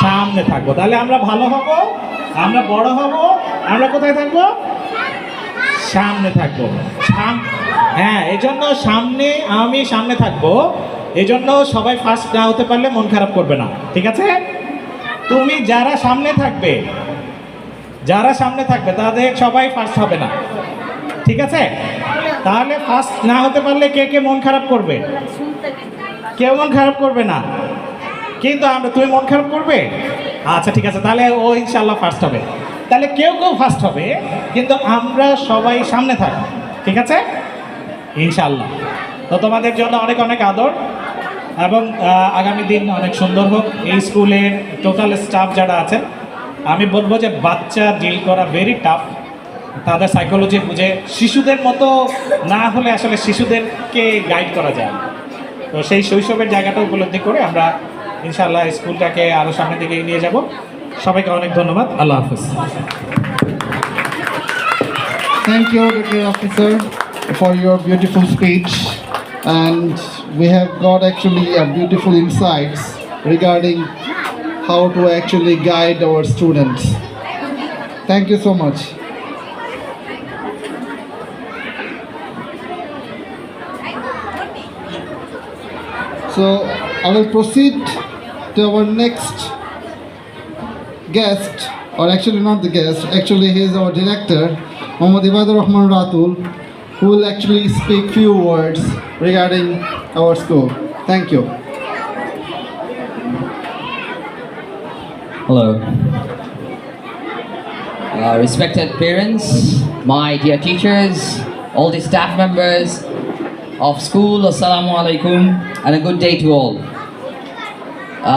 সামনে থাকবো। তাহলে আমরা ভালো হব, আমরা বড় হব, আমরা কোথায় থাকবো? সামনে থাকবো। হ্যাঁ, এই জন্য আমি সামনে থাকবো। এই জন্য সবাই ফার্স্ট না হতে পারলে মন খারাপ করবে না, ঠিক আছে? তুমি যারা সামনে থাকবে তাদের সবাই ফার্স্ট হবে না, ঠিক আছে? তাহলে ফার্স্ট না হতে পারলে কে কে মন খারাপ করবে? কেউ মন খারাপ করবে না, কিন্তু তুমি মন খারাপ করবে? আচ্ছা, ঠিক আছে, তাহলে ও ইনশাল্লাহ ফার্স্ট হবে। তাহলে কেউ ফার্স্ট হবে, কিন্তু আমরা সবাই সামনে থাকবো, ঠিক আছে? ইনশাল্লাহ। তো তোমাদের জন্য অনেক অনেক আদর, এবং আগামী দিন অনেক সুন্দর হোক। এই স্কুলের টোটাল স্টাফ যারা আছেন, আমি বলবো যে বাচ্চা ডিল করা ভেরি টাফ। তাদের সাইকোলজি বুঝে শিশুদের মতো না হলে আসলে শিশুদেরকে গাইড করা যায় না। তো সেই শৈশবের জায়গাটা উপলব্ধি করে আমরা ইনশাআল্লাহ স্কুলটাকে আরও সামনের দিকে নিয়ে যাব। সবাইকে অনেক ধন্যবাদ। আল্লাহ হাফেজ। Thank you, Deputy Officer, for your beautiful speech, and we have got actually a beautiful insights regarding how to actually guide our students. Thank you so much. So I will proceed to our next guest, or actually not the guest, actually he is our director, Mohammad Ibadur Rahman Ratul, who will actually speak few words regarding our school. Thank you. Hello. Respected parents, my dear teachers, all the staff members of school, Assalamu alaikum, and a good day to all.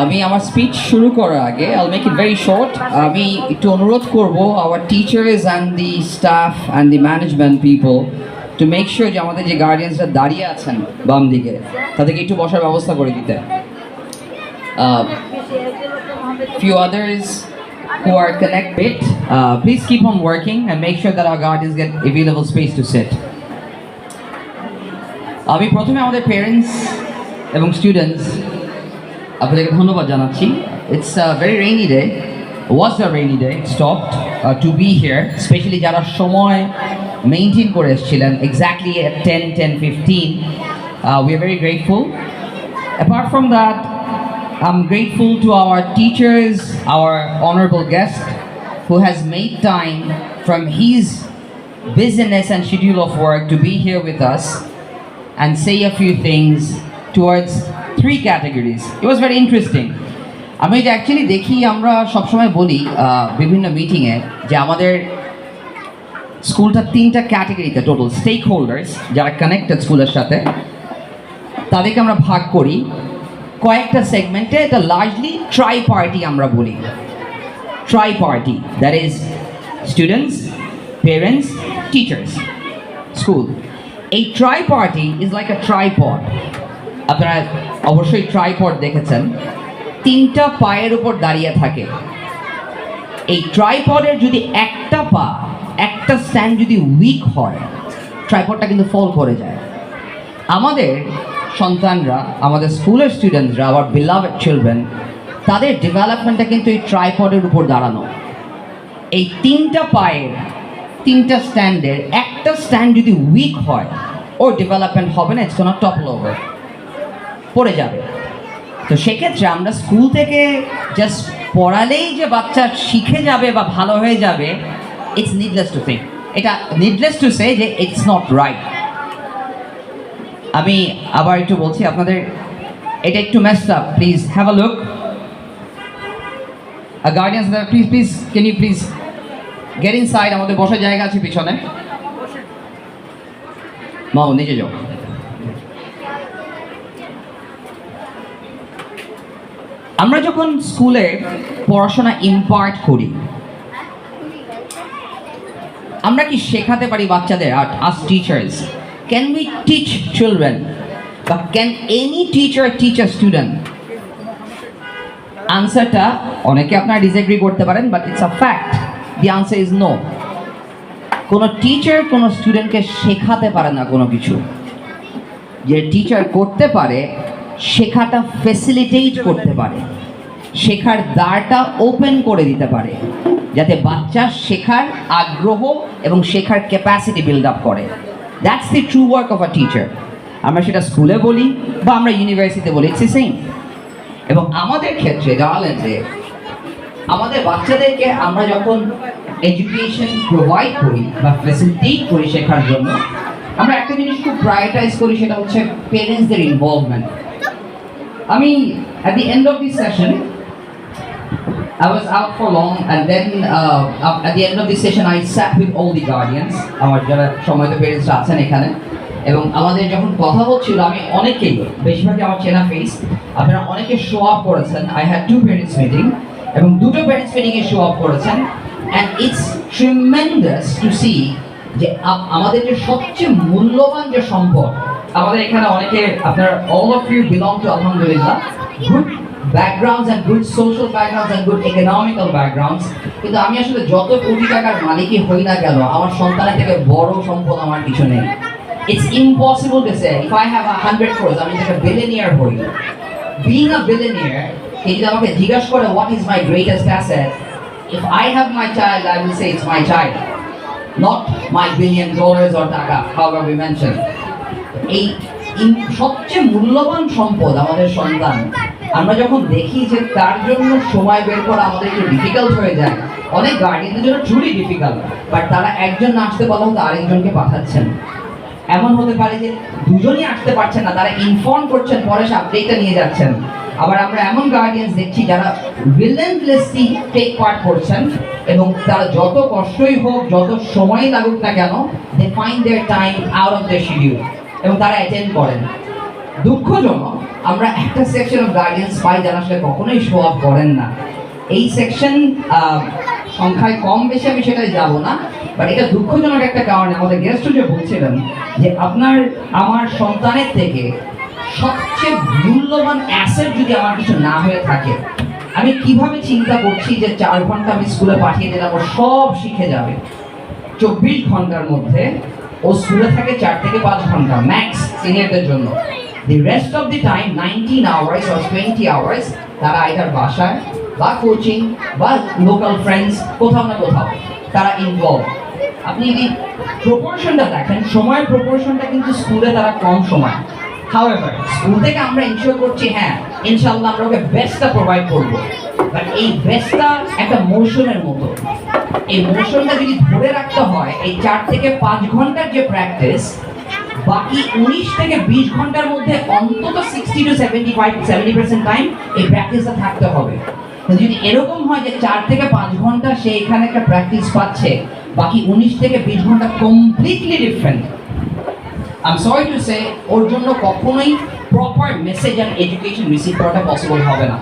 আমি আমার speech শুরু করার আগে I'll make it very short. আমি একটু অনুরোধ করব our teachers and the staff and the management people to make sure যে আমাদের যে গার্ডিয়ানসরা দাঁড়িয়ে আছেন বাম দিকে তাদেরকে একটু বসার ব্যবস্থা করে দিতে। Few others who are connected, please keep on working and make sure that our guardians get available space to sit. আমি প্রথমে আমাদের পেরেন্টস এবং স্টুডেন্টস আপনাদেরকে ধন্যবাদ জানাচ্ছি। It's a very rainy day, was a rainy day, stopped to be here, specially যারা সময় maintain করে এসেছিলেন exactly at 10:15. We are very grateful. Apart from that, I'm grateful to our teachers, our honorable guest, who has made time from his busyness and schedule of work to be here with us and say a few things towards 3 categories. It was very interesting. আমি যে actually দেখি আমরা সবসময় বলি বিভিন্ন মিটিংয়ে যে আমাদের স্কুলটা 3টা ক্যাটাগরিতে টোটাল স্টেক হোল্ডার্স যারা কানেক্টেড স্কুলের সাথে তাদেরকে আমরা ভাগ করি কয়েকটা সেগমেন্টে। এটা লার্জলি ট্রাই পার্টি আমরা বলি, tri party, that is students, parents, teachers, school. এই tri party is like a tripod. আপনারা অবশ্যই ট্রাইপড দেখেছেন, 3টা পায়ের উপর দাঁড়িয়ে থাকে। এই ট্রাইপডের যদি একটা পা, একটা স্ট্যান্ড যদি উইক হয়, ট্রাইপডটা কিন্তু ফল করে যায়। আমাদের সন্তানরা, আমাদের স্কুলের স্টুডেন্টসরা, আওয়ার বিলাভেড চিলড্রেন, তাদের ডেভেলপমেন্টটা কিন্তু এই ট্রাইপডের উপর দাঁড়ানো। এই 3টা পায়ের, 3টা স্ট্যান্ডের একটা স্ট্যান্ড যদি উইক হয়, ওর ডেভেলপমেন্ট হবে না, ইটস গোনা টপল ওভার, পড়ে যাবে। তো সেক্ষেত্রে আমরা স্কুল থেকে জাস্ট পড়ালেই যে বাচ্চা শিখে যাবে বা ভালো হয়ে যাবে, ইটস নিডলেস টু থিঙ্ক, এটা নিডলেস টু সে যে ইটস নট রাইট। আমি আবার একটু বলছি আপনাদের, এটা একটু messed up, please have a look. Guardians, please can you please get inside, আমাদের বসার জায়গা আছে পিছনে। মাও নিচে যাও। আমরা যখন স্কুলে পড়াশোনা ইম্পার্ট করি, আমরা কি শেখাতে পারি বাচ্চাদের? As teachers, can we teach children, বা can any teacher teach a student? আনসারটা অনেকে আপনারা ডিসএগ্রি করতে পারেন, but it's a fact. The answer is no. কোনো টিচার কোনো স্টুডেন্টকে শেখাতে পারে না কোনো কিছু। যে টিচার করতে পারে, শেখাটা ফেসিলিটেট করতে পারে, শেখার দ্বারটা ওপেন করে দিতে পারে, যাতে বাচ্চা শেখার আগ্রহ এবং শেখার ক্যাপাসিটি বিল্ড আপ করে। That's the true work of a teacher. আমরা সেটা স্কুলে বলি বা আমরা ইউনিভার্সিটিতে বলি, ইটস দ্য সেম। এবং আমাদের ক্ষেত্রে জানালেন যে আমাদের বাচ্চাদেরকে আমরা যখন এডুকেশন প্রোভাইড করি বা ফ্যাসিলিটেট করি শেখার জন্য, আমরা একটা জিনিস খুব প্রায়োরিটাইজ করি, সেটা হচ্ছে পেরেন্টসদের ইনভলভমেন্ট। আমি at the end of this session, I was out for long, and then at the end of this session I sat with all the guardians, আমার যারা সময়ত পেরেন্টস আছেন এখানে, এবং আমাদের যখন কথা হচ্ছিল, আমি অনেকেই, বেশিরভাগই আমার চেনা ফেস, আপনারা অনেকে শো আপ করেছেন। I had 2 parents meeting, এবং 2টো প্যারেন্টস মিটিংয়ে শো আপ করেছেন, and it's tremendous to see যে আমাদের যে সবচেয়ে মূল্যবান যে সম্পদ, আমাদের এখানে অনেকে, আপনারা all of you belong to আলহামদুলিল্লাহ good backgrounds and good social backgrounds and good economical backgrounds, কিন্তু আমি আসলে যত কোটি টাকার মালিকই হই না কেন, আমার সন্তানের থেকে বড় সম্পদ আমার কিছু নেই। It's impossible to say if I have 100 crores, আমি একটা billionaire হই। Being a billionaire, যদি আমাকে জিজ্ঞাসা করে what is my greatest asset, if I have my child, I will say it's my child, not my $1 billion or টাকা, however we mentioned. এই সবচেয়ে মূল্যবান সম্পদ আমাদের সন্তান। আমরা যখন দেখি যে তার জন্য সময় বের করা আমাদের একটু ডিফিকাল্ট হয়ে যায়, অনেক গার্ডিয়ানদের জন্য ট্রুলি ডিফিকাল্ট, বাট তারা একজন না আসতে পারলেও তো আরেকজনকে পাঠাচ্ছেন। এমন হতে পারে যে দুজনই আসতে পারছেন না, তারা ইনফর্ম করছেন, পরে সে আপডেটটা নিয়ে যাচ্ছেন। আবার আমরা এমন গার্ডিয়ানস দেখছি যারা রিলেন্টলেসলি টেক পার্ট করছেন, এবং তারা যত কষ্টই হোক, যত সময় লাগুক না কেন, they find their time out of their schedule, এবং তারা অ্যাটেন্ড করেন। দুঃখজনক, আমরা একটা সেকশন অফ গার্ডিয়ানস পাই যারা আসলে কখনোই শো আপ করেন না। এই সেকশন সংখ্যায় কম বেশি আমি সেটাই যাব না, বাট এটা দুঃখজনক একটা কারণে। আমাদের গেস্ট যে বলছিলেন যে আপনার আমার সন্তানের থেকে সবচেয়ে মূল্যবান অ্যাসেট যদি আমার কিছু না হয়ে থাকে, আমি কিভাবে চিন্তা করছি যে 4 ঘন্টা আমি স্কুলে পাঠিয়ে দিলাম, ও সব শিখে যাবে। 24 ঘন্টার মধ্যে ও স্কুলে থাকে 4 থেকে 5 ঘন্টা ম্যাক্স সিনিয়রদের জন্য। The rest of the time 19 hours or 20 hours তারা আইদার বাসায় বা কোচিং বা লোকাল ফ্রেন্ডস কোথাও না কোথাও তারা ইনভলভ। আপনি যদি প্রপোর্শনটা দেখেন, সময়ের প্রপোর্শনটা কিন্তু স্কুলে তারা কম সময়। হাউএভার স্কুল থেকে আমরা ইনশিওর করছি, হ্যাঁ ইনশাআল্লাহ আমরা ওকে বেস্টটা প্রোভাইড করবো। বাট এই বেস্টটা একটা মোশনের মতো, এই মোশনটা যদি ধরে রাখতে হয় এই 4 থেকে 5 ঘন্টার যে প্র্যাকটিস, বাকি 19 থেকে 20 ঘন্টার মধ্যে অন্তত 60 to 70% টাইম এই প্র্যাকটিসটা থাকতে হবে। তো যদি এরকম হয় যে 4 থেকে 5 ঘন্টা সে এখানে একটা প্র্যাকটিস পাচ্ছে, বাকি 19 থেকে 20 ঘন্টা completely different, I am sorry to say ওর জন্য কখনোই proper message and education receive করাটা পসিবল হবে না।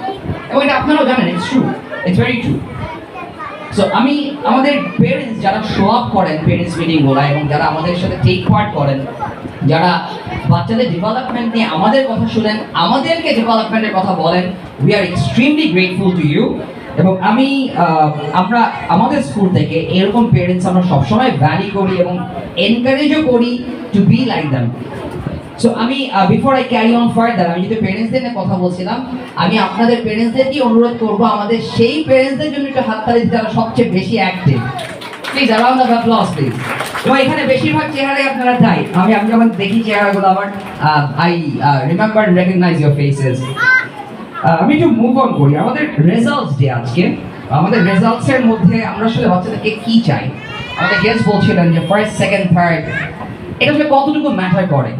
এবং এটা আপনারাও জানেন, it's true, it's very true. So আমি আমাদের পেরেন্টস যারা শো আপ করেন পেরেন্টস মিটিংগুলো, এবং যারা আমাদের সাথে টেক পার্ট করেন, যারা বাচ্চাদের ডেভেলপমেন্ট নিয়ে আমাদের কথা শুনেন, আমাদেরকে ডেভেলপমেন্টের কথা বলেন, we are extremely grateful to you. এবং আমরা আমাদের স্কুল থেকে এরকম পেরেন্টস আমরা সবসময় ভ্যালি করি এবং এনকারেজও করি to be like them. So আমি before I carry on further, আমি যদি পেরেন্টসদের নিয়ে কথা বলছিলাম, আমি আপনাদের পেরেন্টসদেরকেই অনুরোধ করবো আমাদের সেই পেরেন্টসদের জন্য একটু হাততালি দিতে, যারা সবচেয়ে বেশি active. Please around the applause please. এবং এখানে বেশিরভাগ চেহারাই আপনারা তাই, আমি যখন দেখি চেহারাগুলো আমার I remember and recognise your faces. আমি একটু মুভ অন করি। আমাদের রেজাল্টস ডে আজকে, আমাদের রেজাল্টসের মধ্যে আমরা আসলে বাচ্চাদেরকে কি চাই, আমাদের গেস্ট বলছিলেন যে ফার্স্ট, সেকেন্ড, থার্ড এটা আসলে কতটুকু ম্যাটার করে।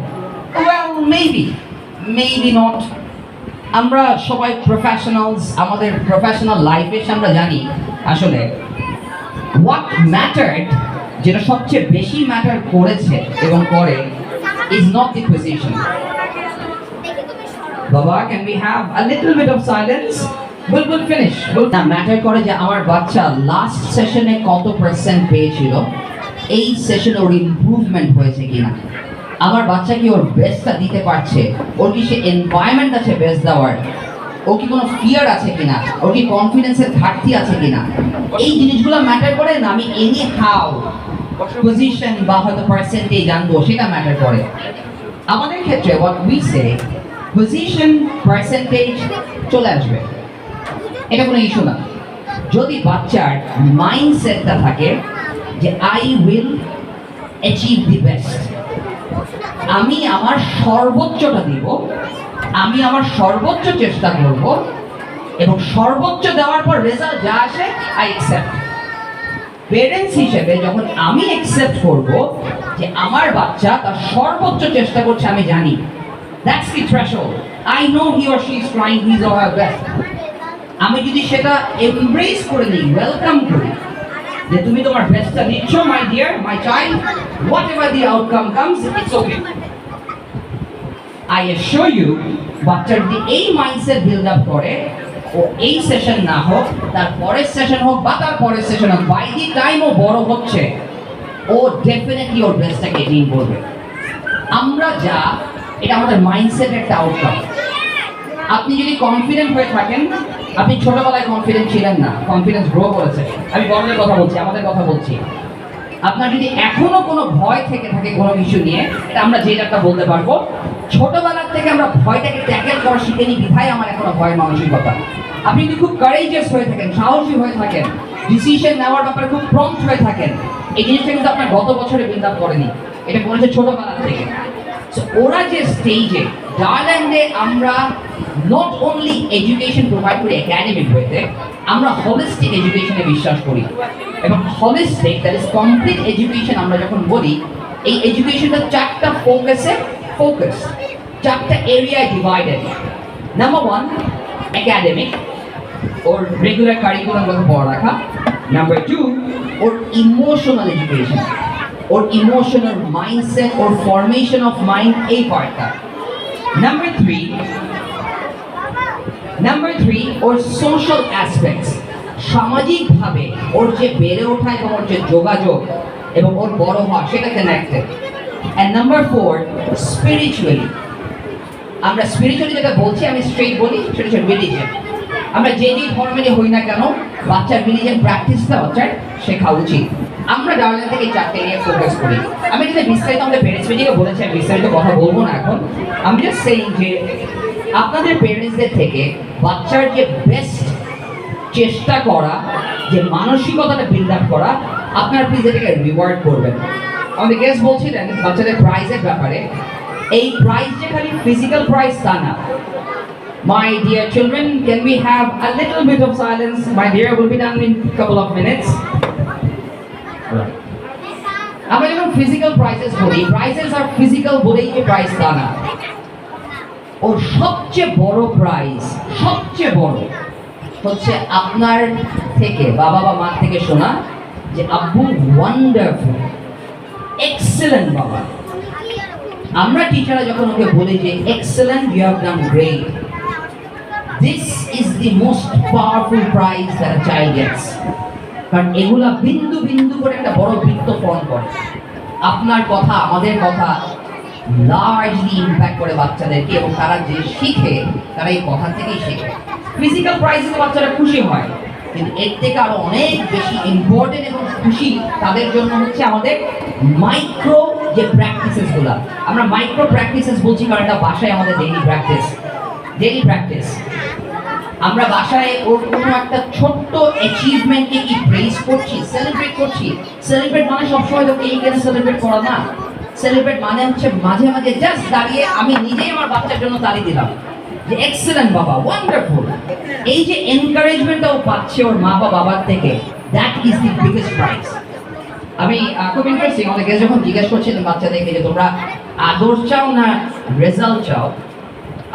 Well maybe not. আমরা সবাই প্রফেশনালস, আমাদের প্রফেশনাল লাইফে আমরা জানি আসলে হোয়াট ম্যাটার্ড, যেটা সবচেয়ে বেশি ম্যাটার করেছে এবং করে, ইজ নট দি পজিশন। বাবা, can we have a little bit of silence? we'll finish. না, ম্যাটার করে যে আমার বাচ্চা লাস্ট সেশনে কত পার্সেন্ট পেয়েছিল, এই সেশনে ওর ইমপ্রুভমেন্ট হয়েছে কিনা, আমার বাচ্চা কি ওর বেস্টটা দিতে পারছে, ওর কি সে এনভায়রনমেন্ট আছে বেস্ট দেওয়ার, ওর কি কোনো ফিয়ার আছে কিনা, ওর কি কনফিডেন্সের ঘাটতি আছে কিনা, এই জিনিসগুলো ম্যাটার করে না। আমি এনি হাউ পজিশন বা হয়তো পার্সেন্টেজ আনবো সেটা ম্যাটার করে। আমাদের ক্ষেত্রে what we say, position percentage চলে আসবে, এটা কোনো ইস্যু না, যদি বাচ্চার মাইন্ডসেটটা থাকে যে I will achieve the best, আমি আমার সর্বোচ্চটা দিব, আমি আমার সর্বোচ্চ চেষ্টা করব, এবং সর্বোচ্চ দেওয়ার পর রেজাল্ট যা আসে আই অ্যাকসেপ্ট। পেরেন্টস হিসেবে যখন আমি অ্যাকসেপ্ট করব যে আমার বাচ্চা তার সর্বোচ্চ চেষ্টা করছে, আমি জানি that's the threshold, I know he or she is trying his or her best, আমি যদি সেটা এমব্রেস করে নিই, ওয়েলকাম করি যে তুমি তোমার বেস্টটা নিচ্ছ my dear, my child, whatever the outcome comes it's okay. I assure you, বাচ্চা যদি এই মাইন্ডসেট বিল্ড আপ করে, ও এই সেশন না হোক, তার পরের সেশন হোক বা তার পরের সেশন হোক, বাই দি টাইম ও বড় হচ্ছে, ও ডেফিনেটলি ওর বেস্টটাকে এটিং করবে। আমরা যা, এটা আমাদের মাইন্ডসেটের একটা আউটকাম। আপনি যদি কনফিডেন্ট হয়ে থাকেন, আপনি ছোটবেলায় কনফিডেন্ট ছিলেন না, কনফিডেন্স গ্রো করেছে, আমি বড়দের কথা বলছি, আমাদের কথা বলছি। আপনার যদি এখনো কোনো ভয় থেকে থাকে কোনো কিছু নিয়ে, এটা আমরা যে একটা বলতে পারবো, ছোটবেলার থেকে আমরা ভয়টাকে ট্যাকেল করা শিখেনি, বিধায় আমার এখনো ভয়ের মানসিকতা। আপনি যদি খুব কারেজিয়াস হয়ে থাকেন, সাহসী হয়ে থাকেন, ডিসিশন নেওয়ার ব্যাপারে খুব প্রম্পট হয়ে থাকেন, এই জিনিসটা কিন্তু আপনার গত বছরে বিল্ড আপ করেনি, এটা করেছে ছোটবেলার থেকে। সো ওরা যে স্টেজে, ডায়াল্যান্ডে আমরা নট অনলি এডুকেশন প্রোভাইড করি একাডেমিক ওয়েতে, আমরা হলিস্টিক এডুকেশনে বিশ্বাস করি। এবং holistic, that is complete education আমরা যখন বলি, এই এডুকেশনটা 4টা ফোকাস, 4টা এরিয়ায় ডিভাইডেড। নাম্বার 1, একাডেমিক, ওর রেগুলার কারিকুলামগুলো পড়ালেখা। Number 2, or emotional education, or emotional mindset, or formation of mind, এই পার্টটা। নাম্বার 3, ওর সোশ্যাল অ্যাসপেক্টস, সামাজিকভাবে ওর যে বেড়ে ওঠা এবং ওর যে যোগাযোগ এবং ওর বড় হওয়া, সেটা কানেক্টেড। And number 4, spiritually. আমরা স্পিরিচুয়ালি যেটা বলছি, আমি স্ট্রেট বলি, সেটা হচ্ছে রিলিজিয়ন। আমরা যে ধর্মেরই হই না কেন, বাচ্চার রিলিজিয়ন প্র্যাকটিসটা বাচ্চার শেখা উচিত। আমরা ডায়াল্যান্ড থেকে 4টে নিয়ে ফোকাস করি। আমি যদি বিস্তারিত আমাদের পেরেন্টস মিটিংয়ে বলেছি, আমি বিস্তারিত কথা বলবো না এখন। আমি জাস্ট সেইং যে আপনাদের পেরেন্টসদের থেকে বাচ্চার যে বেস্ট চেষ্টা করা, যে মানসিকতাটা বিল্ড আপ করা, আপনারা প্লিজ এটাকে রিওয়ার্ড করবেন। আমাদের গেস্ট বলছিলেন বাচ্চাদের প্রাইজের ব্যাপারে, এই প্রাইজ যে খালি ফিজিক্যাল প্রাইজ তা না, My dear children, can we have a little bit of silence? My dear, will be done in a couple of minutes. আমরা যখন ফিজিক্যাল প্রাইসেস বলি, প্রাইসেস আর ফিজিক্যাল বলেই যে প্রাইস তা না। ওর সবচেয়ে বড় প্রাইস, সবচেয়ে বড় হচ্ছে আপনার থেকে, বাবা বা মা থেকে শোনা যে আব্বু ওয়ান্ডারফুল, এক্সেলেন্ট বাবা। আমরা টিচাররা যখন ওকে বলি যে excellent, you have done great, this is the most powerful prize that a child gets. কারণ এগুলা বিন্দু বিন্দু করে একটা বড় বৃত্ত ফর্ম করে। আপনার কথা, আমাদের কথা লার্জলি ইম্প্যাক্ট করে বাচ্চাদেরকে, এবং তারা যে শিখে তারা এই কথা থেকেই শেখে। ফিজিক্যাল প্রাইজে বাচ্চারা খুশি হয়, কিন্তু এর থেকে আরো অনেক বেশি ইম্পর্টেন্ট এবং খুশি তাদের জন্য হচ্ছে আমাদের মাইক্রো যে প্র্যাকটিসেসগুলো। আমরা মাইক্রো প্র্যাকটিসেস বলছি কারণ এটা বাসায় আমাদের ডেইলি প্র্যাকটিস। ডেইলি প্র্যাকটিস আমরা বাসায় ওর কোনো একটা ছোট্ট অ্যাচিভমেন্টকে কি প্রেজ করছি, সেলিব্রেট করছি। সেলিব্রেট মানে সবসময় তোকে এই কেন সেলিব্রেট করা না। সেলিব্রেট মানে হচ্ছে মাঝে মাঝে জাস্ট দাঁড়িয়ে আমি নিজেই আমার বাচ্চার জন্য তালি দিলাম যে এক্সেলেন্ট বাবা, ওয়ান্ডারফুল। এই যে এনকারেজমেন্টটাও পাচ্ছে ওর মা বা বাবার থেকে, that is the biggest prize. আমি খুব ইন্টারেস্টিং, আমাদেরকে যখন জিজ্ঞেস করছিলেন বাচ্চাদেরকে যে তোমরা আদর চাও না রেজাল্ট চাও,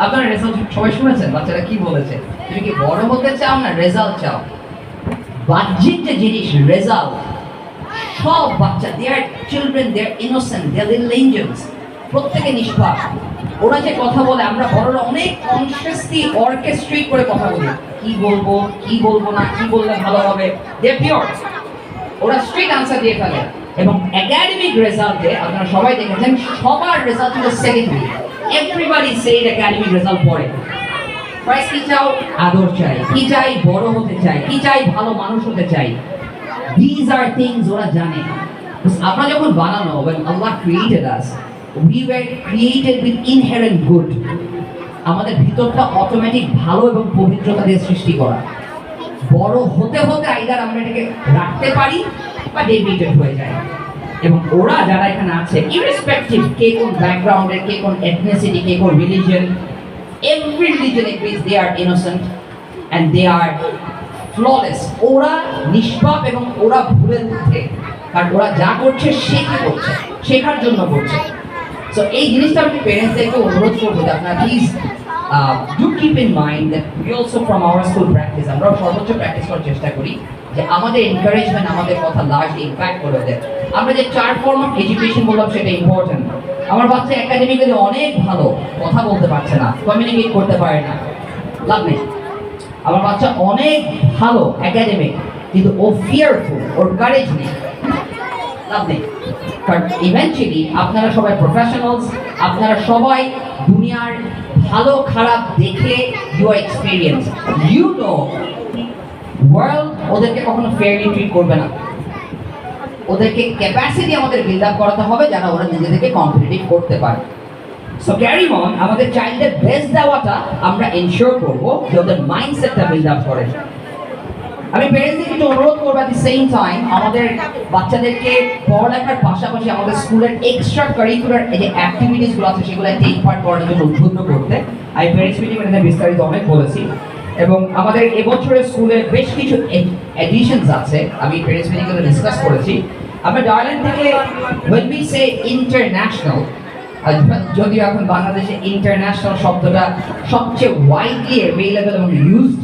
আপনারা রেজাল্ট সবাই শুনেছেন বাচ্চারা কি বলেছে? তুমি কি বড় হতে চাও না রেজাল্ট চাও? বাহ্যিক যে জিনিস রেজাল্ট, সব বাচ্চা, they're children, they're innocent, they're little angels, প্রত্যেকে নিষ্পাপ। ওরা যে কথা বলে আমরা বড়রা অনেক কনসিয়াসলি অর্কেস্ট্রেট করে কথা বলি, কি বলবো কি বলবো না, কি বললে ভালো হবে, দে পিওর। ওরা স্ট্রেট আনসার দিয়ে ফেলে। এবং একাডেমিক রেজাল্টে আপনারা সবাই দেখেছেন সবার রেজাল্ট ছিল secondary. Everybody said academic result পড়ে। প্রাইস কি চাও? আদর চাই। কি চাই? বড় হতে চাই। কি চাই? ভালো মানুষ হতে চাই। These are things ওরা জানে। আমরা যখন বানানো, when Allah created us, we were created with inherent good. আমাদের ভিতরটা অটোমেটিক ভালো এবং পবিত্রতা দিয়ে সৃষ্টি করা। বড় হতে হতে আইদার আমরা এটাকে রাখতে পারি বা ডেভিয়েটেড হয়ে যায়। এবং ওরা যারা এখানে আছে, ইররেসপেক্টিভ কে কোন ব্যাকগ্রাউন্ডের, কে কোন এথনিসিটি, কে কোন religion, every religion agrees they are innocent and they are flawless. ওরা নিষ্পাপ এবং ওরা ভুলে থাকে, কারণ ওরা যা করছে শেখে করছে, শেখার জন্য করছে। সো এই জিনিসটা আমি প্যারেন্টসদেরকে অনুরোধ করবো যে আপনারা please do keep in mind that we also from our school practice, আমরাও সর্বোচ্চ প্র্যাকটিস করার চেষ্টা করি যে আমাদের এনকারেজমেন্ট আমাদের কথা লার্জলি ইম্প্যাক্ট করে দেয়। আমরা যে 4 ফর্ম অফ এডুকেশন বললাম সেটা ইম্পর্টেন্ট। আমার বাচ্চা একাডেমিক্যালি অনেক ভালো, কথা বলতে পারছে না, কমিউনিকেট করতে পারে না, লাভ নেই। আমার বাচ্চা অনেক ভালো একাডেমিক, কিন্তু ও ফিয়ারফুল, ওর কারেজ নেই, লাভ নেই। কারণ ইভেন্চুয়ালি আপনারা সবাই প্রফেশনালস, আপনারা সবাই দুনিয়ার ভালো খারাপ দেখে you are experience, you know world ওদেরকে কখনো ফেয়ারলি ট্রিট করবে না। ওদেরকে ক্যাপাসিটি আমাদের বিল্ড আপ করাতে হবে যারা ওরা নিজেদেরকে কম্পিটিটিভ করতে পারে। সো ক্যারি অন, আমাদের চাইল্ডদের বেস্ট দেওয়াটা আমরা এনশিওর করবো যে ওদের মাইন্ডসেটটা বিল্ড আপ করে। আমি প্যারেন্টসদের একটু অনুরোধ করবো অ্যাট দি সেম টাইম আমাদের বাচ্চাদেরকে পড়ালেখার পাশাপাশি আমাদের স্কুলের এক্সট্রা কারিকুলার যে অ্যাক্টিভিটিসগুলো আছে সেগুলো টেক পার্ট করার জন্য উদ্বুদ্ধ করতে। আমি প্যারেন্টস মিটিং এখানে বিস্তারিত অনেক বলেছি, এবং আমাদের এবছরের স্কুলে বেশ কিছু এডিশনস আছে, আমি প্যারেন্টস মিটিংয়ে ডিসকাস করেছি। আমরা ডায়াল্যান্ড থেকে when we say international, যদিও এখন বাংলাদেশে ইন্টারন্যাশনাল শব্দটা সবচেয়ে ওয়াইডলি অ্যাভেলেবল এবং ইউজড,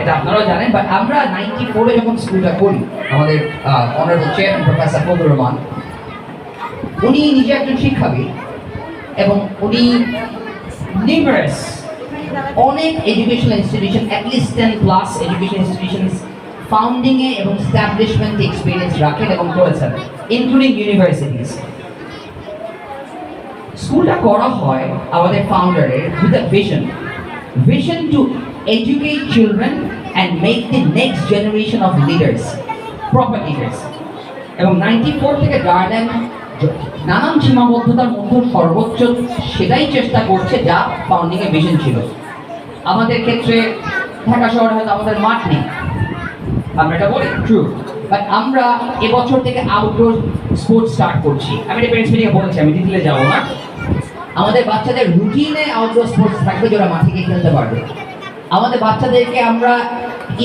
এটা আপনারাও জানেন, বাট আমরা 94-এ যখন স্কুলটা করি, আমাদের honourable chairman professor Fazlur Rahman, উনি নিজে একজন শিক্ষাবিদ এবং উনি নিউমারাস অনেক educational institution, at least 10+ education institutions ফাউন্ডিংয়ে এবং স্ট্যাবলিশমেন্টে এক্সপিরিয়েন্স রাখেন এবং করেছেন, ইনক্লুডিং ইউনিভার্সিটিস। স্কুলটা করা হয় আমাদের ফাউন্ডারের with a vision to educate children and make the next generation of leaders, proper leaders. এবং 94 থেকে গার্ডেন নানান সীমাবদ্ধতার মধ্যে সর্বোচ্চ সেটাই চেষ্টা করছে যা ফাউন্ডিং এর ভিশন ছিল। আমাদের ক্ষেত্রে ঢাকা শহরে হয়তো আমাদের মাঠ নেই, আমরা এটা বলি ট্রু, বাট আমরা এবছর থেকে আউটডোর স্পোর্টস স্টার্ট করছি। আমি এটা প্যারেন্টস মিটিংয়ে বলেছি, আমি ডিটেইলে যাবো না। আমাদের বাচ্চাদের রুটিনে আউটডোর স্পোর্টস থাকবে, যারা মাঠে গিয়ে খেলতে পারবে। আমাদের বাচ্চাদেরকে আমরা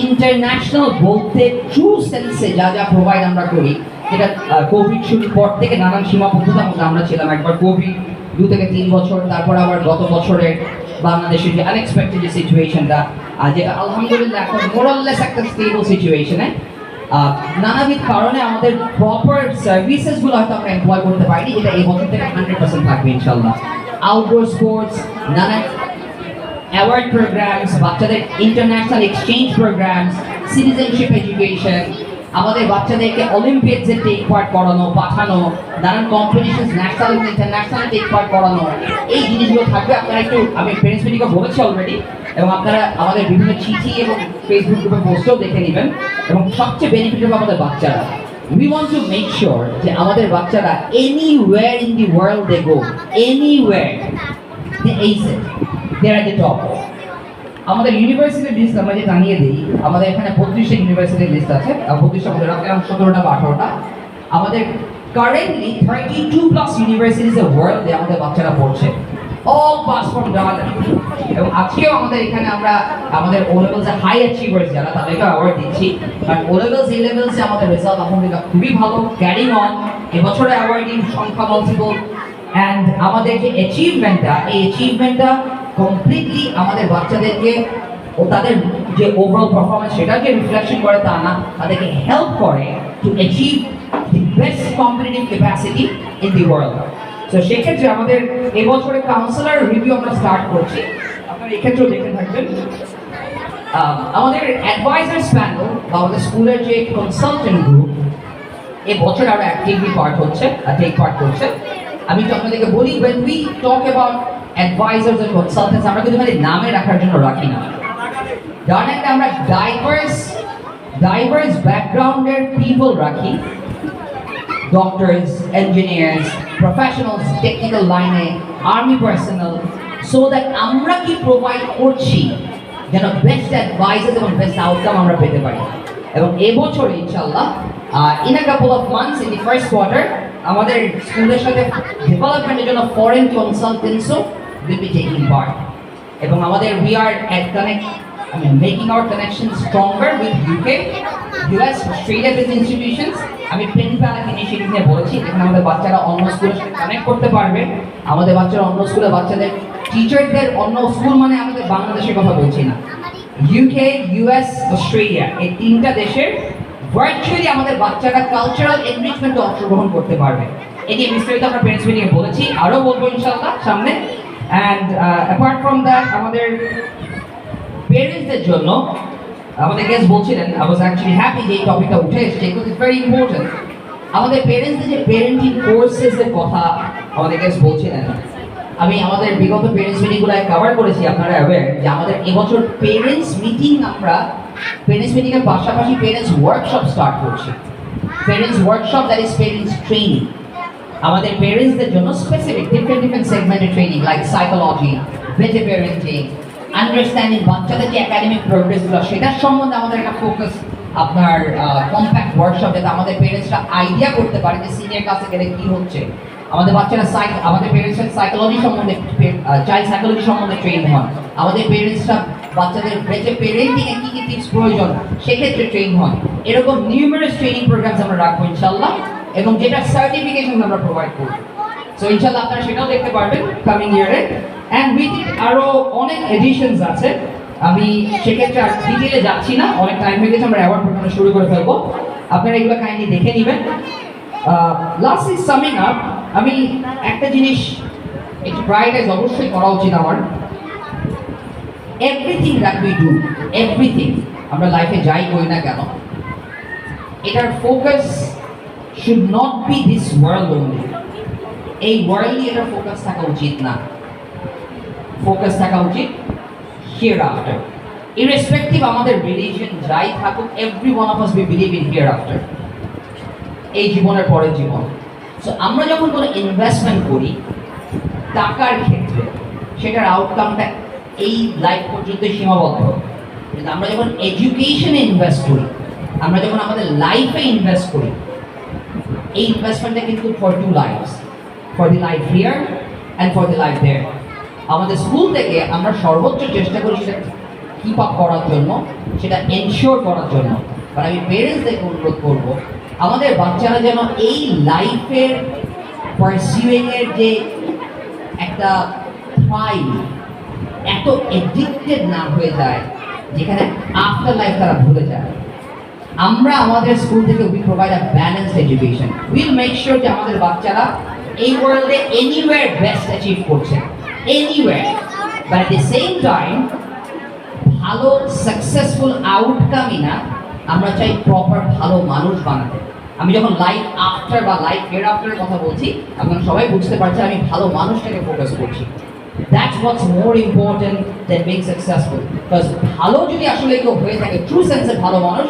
ইন্টারন্যাশনাল বলতে ট্রু সেন্সে যা যা প্রোভাইড আমরা করি, যেটা কোভিড শুরুর পর থেকে নানান সীমাবদ্ধতার মধ্যে আমরা ছিলাম। একবার কোভিড 2 থেকে 3 বছর, তারপর আবার গত বছরের বাংলাদেশের যে আনএক্সপেক্টেড যে সিচুয়েশনটা, যেটা আলহামদুলিল্লাহ এখন মোরাললেস একটা স্টেবল সিচুয়েশনে, নানাবিধ কারণে আমাদের প্রপার সার্ভিসেসগুলো হয়তো আমরা এমপ্লয় করতে পারিনি, যেটা এই বছর থেকে 100% থাকবে ইনশাল্লাহ। আউটডোর স্পোর্টস, নানান অ্যাওয়ার্ড প্রোগ্রামস, বাচ্চাদের international exchange programs, citizenship education, আমাদের বাচ্চাদেরকে অলিম্পিয়াডসে টেক পার্ট করানো, পাঠানো, নানান কম্পিটিশনস ন্যাশনাল এবং ইন্টারন্যাশনাল টেক পার্ট করানো, এই জিনিসগুলো থাকবে। আপনারা একটু, আমি পেরেন্টস মিটিংয়ে বলেছি অলরেডি, এবং আপনারা আমাদের বিভিন্ন চিঠি এবং ফেসবুক গ্রুপে পোস্টও দেখে নেবেন। এবং সবচেয়ে বেনিফিট হবে আমাদের বাচ্চারা। We want to make sure যে আমাদের বাচ্চারা anywhere in the world they go, anywhere they ace it, they're at the top. আমাদের ইউনিভার্সিটির লিস্ট আমরা যে জানিয়ে দিই, আমাদের এখানে 32টা ইউনিভার্সিটির লিস্ট আছে, 32টা মধ্যে রাখলাম 17টা বা 18টা। আমাদের কারেন্টলি 32+ ইউনিভার্সিটিজ এ ওয়ার্ল্ডে আমাদের বাচ্চারা পড়ছে, অল পাস ফ্রম জার্মানি। এবং আজকেও আমাদের এখানে আমরা আমাদের ও লেভেলসে হাই অ্যাচিভার্স যারা, তাদেরকে অ্যাওয়ার্ড দিচ্ছি। কারণ ও লেভেলস, এ লেভেলসে আমাদের রেজাল্ট আলহামদুলিল্লাহ খুবই ভালো, ক্যারিং অন। এবছরে অ্যাওয়ার্ডিং সংখ্যা মাল্টিপল, অ্যান্ড আমাদের যে অ্যাচিভমেন্টটা, এই অ্যাচিভমেন্টটা কমপ্লিটলি আমাদের বাচ্চাদেরকে ও তাদের যে ওভারঅল পারফরমেন্স সেটাকে রিফ্লেকশন করে তা না, তাদেরকে হেল্প করে to achieve the best competitive capacity in the world. তো সেক্ষেত্রে আমাদের এবছরে কাউন্সিলর রিভিউ আমরা স্টার্ট করছি, আপনারা এক্ষেত্রেও দেখে থাকবেন। আমাদের অ্যাডভাইজার্স প্যানেল বা আমাদের স্কুলের যে কনসালটেন্ট গ্রুপ এবছর আরো অ্যাক্টিভলি টেক পার্ট করছে। আমি তো আপনাদেরকে বলি, when we talk about advisors and consultants, আমরা কিন্তু খালি নামে রাখার জন্য রাখি না, জানেন না, আমরা ডাইভার্স ব্যাকগ্রাউন্ডের পিপল রাখি, ডক্টরস, ইঞ্জিনিয়ার্স, প্রফেশনালস, টেকনিক্যাল লাইনে, আর্মি পার্সোনাল, সো দ্যাট আমরা কি প্রোভাইড করছি যেন বেস্ট অ্যাডভাইজার এবং বেস্ট আউটকাম আমরা পেতে পারি। এবং এবছরে ইনশাআল্লাহ in a couple of months, in the first quarter, আমাদের স্কুলের সাথে ডেভেলপমেন্টের জন্য foreign কনসালটেন্টসও will be taking part. এবং আমাদের we are making our connection stronger with UK, US, Australia-based institutions. আমি পেন প্যালাক ইনিশিয়েটিভ নিয়ে বলেছি, যেখানে আমাদের বাচ্চারা অন্য স্কুলের সাথে কানেক্ট করতে পারবে। আমাদের বাচ্চারা অন্য স্কুলে, বাচ্চাদের টিচারদের অন্য স্কুল, মানে আমাদের বাংলাদেশের কথা বলছি না, UK, US, অস্ট্রেলিয়া, এই 3টা দেশের ভার্চুয়ালি আমাদের বাচ্চারা কালচারাল এনরিচমেন্টে অংশগ্রহণ করতে পারবে। এটি বিস্তারিত আমরা পেরেন্টস মিটিংয়ে বলেছি, আরও বলবো ইনশাআল্লাহ সামনে। অ্যান্ড অ্যাপার্ট ফ্রম দ্যাট, আমাদের পেরেন্টসদের জন্য আমাদের গেস্ট বলছিলেন, আই ওয়াজ অ্যাকচুয়ালি হ্যাপি যে এই টপিকটা উঠে এসেছে, বিকজ ইটস ভেরি ইম্পর্টেন্ট। আমাদের পেরেন্টসদের যে পেরেন্টিং কোর্সেসের কথা আমাদের গেস্ট বলছিলেন, আমি আমাদের বিগত পেরেন্টস মিটিংগুলোয় কভার করেছি, আপনারা অ্যাওয়্যার যে আমাদের এবছর পেরেন্টস মিটিং, আমরা পেরেন্টস মিটিংয়ের পাশাপাশি পেরেন্টস ওয়ার্কশপ স্টার্ট করছি। Parents workshop, that is parents training. আমাদের পেরেন্টসদের জন্য স্পেসিফিক ডিফারেন্ট সেগমেন্টের training, like psychology, better parenting, understanding বাচ্চাদের যে একাডেমিক প্রোগ্রেসগুলো, সেটার সম্বন্ধে আমাদের একটা ফোকাস, আপনার কম্প্যাক্ট ওয়ার্কশপ, যাতে আমাদের পেরেন্টসরা আইডিয়া করতে পারে যে সিনিয়র ক্লাসে গেলে কী হচ্ছে। আমাদের বাচ্চারা আমাদের পেরেন্টসরা সাইকোলজি সম্বন্ধে, চাইল্ড সাইকোলজি সম্বন্ধে ট্রেন হন। আমাদের পেরেন্টসরা বাচ্চাদের বেটার প্যারেন্টিংয়ে কী কী টিপস প্রয়োজন সেক্ষেত্রে ট্রেন হন। এরকম নিউমারাস ট্রেনিং প্রোগ্রামস আমরা রাখবো ইনশাল্লাহ, এবং যেটা সার্টিফিকেশন আমরা প্রোভাইড করবো। সো ইনশাল্লাহ আপনারা সেটাও দেখতে পারবেন কামিং ইয়ারে। অ্যান্ড উইথ ইট আরও অনেক এডিশনস আছে, আমি সেক্ষেত্রে আর ডিটেলে যাচ্ছি না, অনেক টাইম হয়ে গেছে, আমরা অ্যাওয়ার্ড প্রোগ্রাম শুরু করে ফেলবো, আপনারা এগুলো কাইন্ডলি দেখে নেবেন। লাস্ট ইজ সামিং আপ, আমি একটা জিনিস একটু প্রায়োরিটাইজ অবশ্যই করা উচিত আমার, everything that we do, everything আমরা লাইফে যাই করি না কেন, এটার focus should not be this world only. এই ওয়ার্ল্ডই এটার ফোকাস থাকা উচিত না, ফোকাস থাকা উচিত hereafter. Irrespective আমাদের রিলিজিয়ন যাই থাকুক, every one of us we believe in hereafter, এই জীবনের পরের জীবন। সো আমরা যখন কোনো ইনভেস্টমেন্ট করি টাকার ক্ষেত্রে, সেটার আউটকামটা এই লাইফ পর্যন্ত সীমাবদ্ধ। কিন্তু আমরা যখন এডুকেশনে ইনভেস্ট করি, আমরা যখন আমাদের লাইফে ইনভেস্ট করি, এই ইনভেস্টমেন্টটা কিন্তু for 2 lives, for the life here and for the life there. আমাদের স্কুল থেকে আমরা সর্বোচ্চ চেষ্টা করি সেটা কিপ আপ করার জন্য, সেটা এনশিওর করার জন্য। আর আমি পেরেন্টসদেরকে অনুরোধ করবো আমাদের বাচ্চারা যেন এই লাইফের পারসিউইংয়ের যে একটা থ্রাইভ, এত এডিক্টেড না হয়ে যায় যেখানে আফটার লাইফ তারা ভুলে যায়। আমরা আমাদের স্কুল থেকে we provide a balanced education. Will make sure যে আমাদের বাচ্চারা এই ওয়ার্ল্ডে এনিওয়্যার বেস্ট অ্যাচিভ করছে, anywhere, but at the same time ভালো সাকসেসফুল আউটকামই না, আমরা চাই প্রপার ভালো মানুষ বানাতে। আমি যখন লাইফ আফটার বা লাইফ এর আফটারের কথা বলছি, আপনারা সবাই বুঝতে পারছে আমি ভালো মানুষটাকে ফোকাস করছি। That's what's more important than being successful. Because ভালো যদি আসলে কেউ হয়ে থাকে, ট্রু সেন্সে ভালো মানুষ,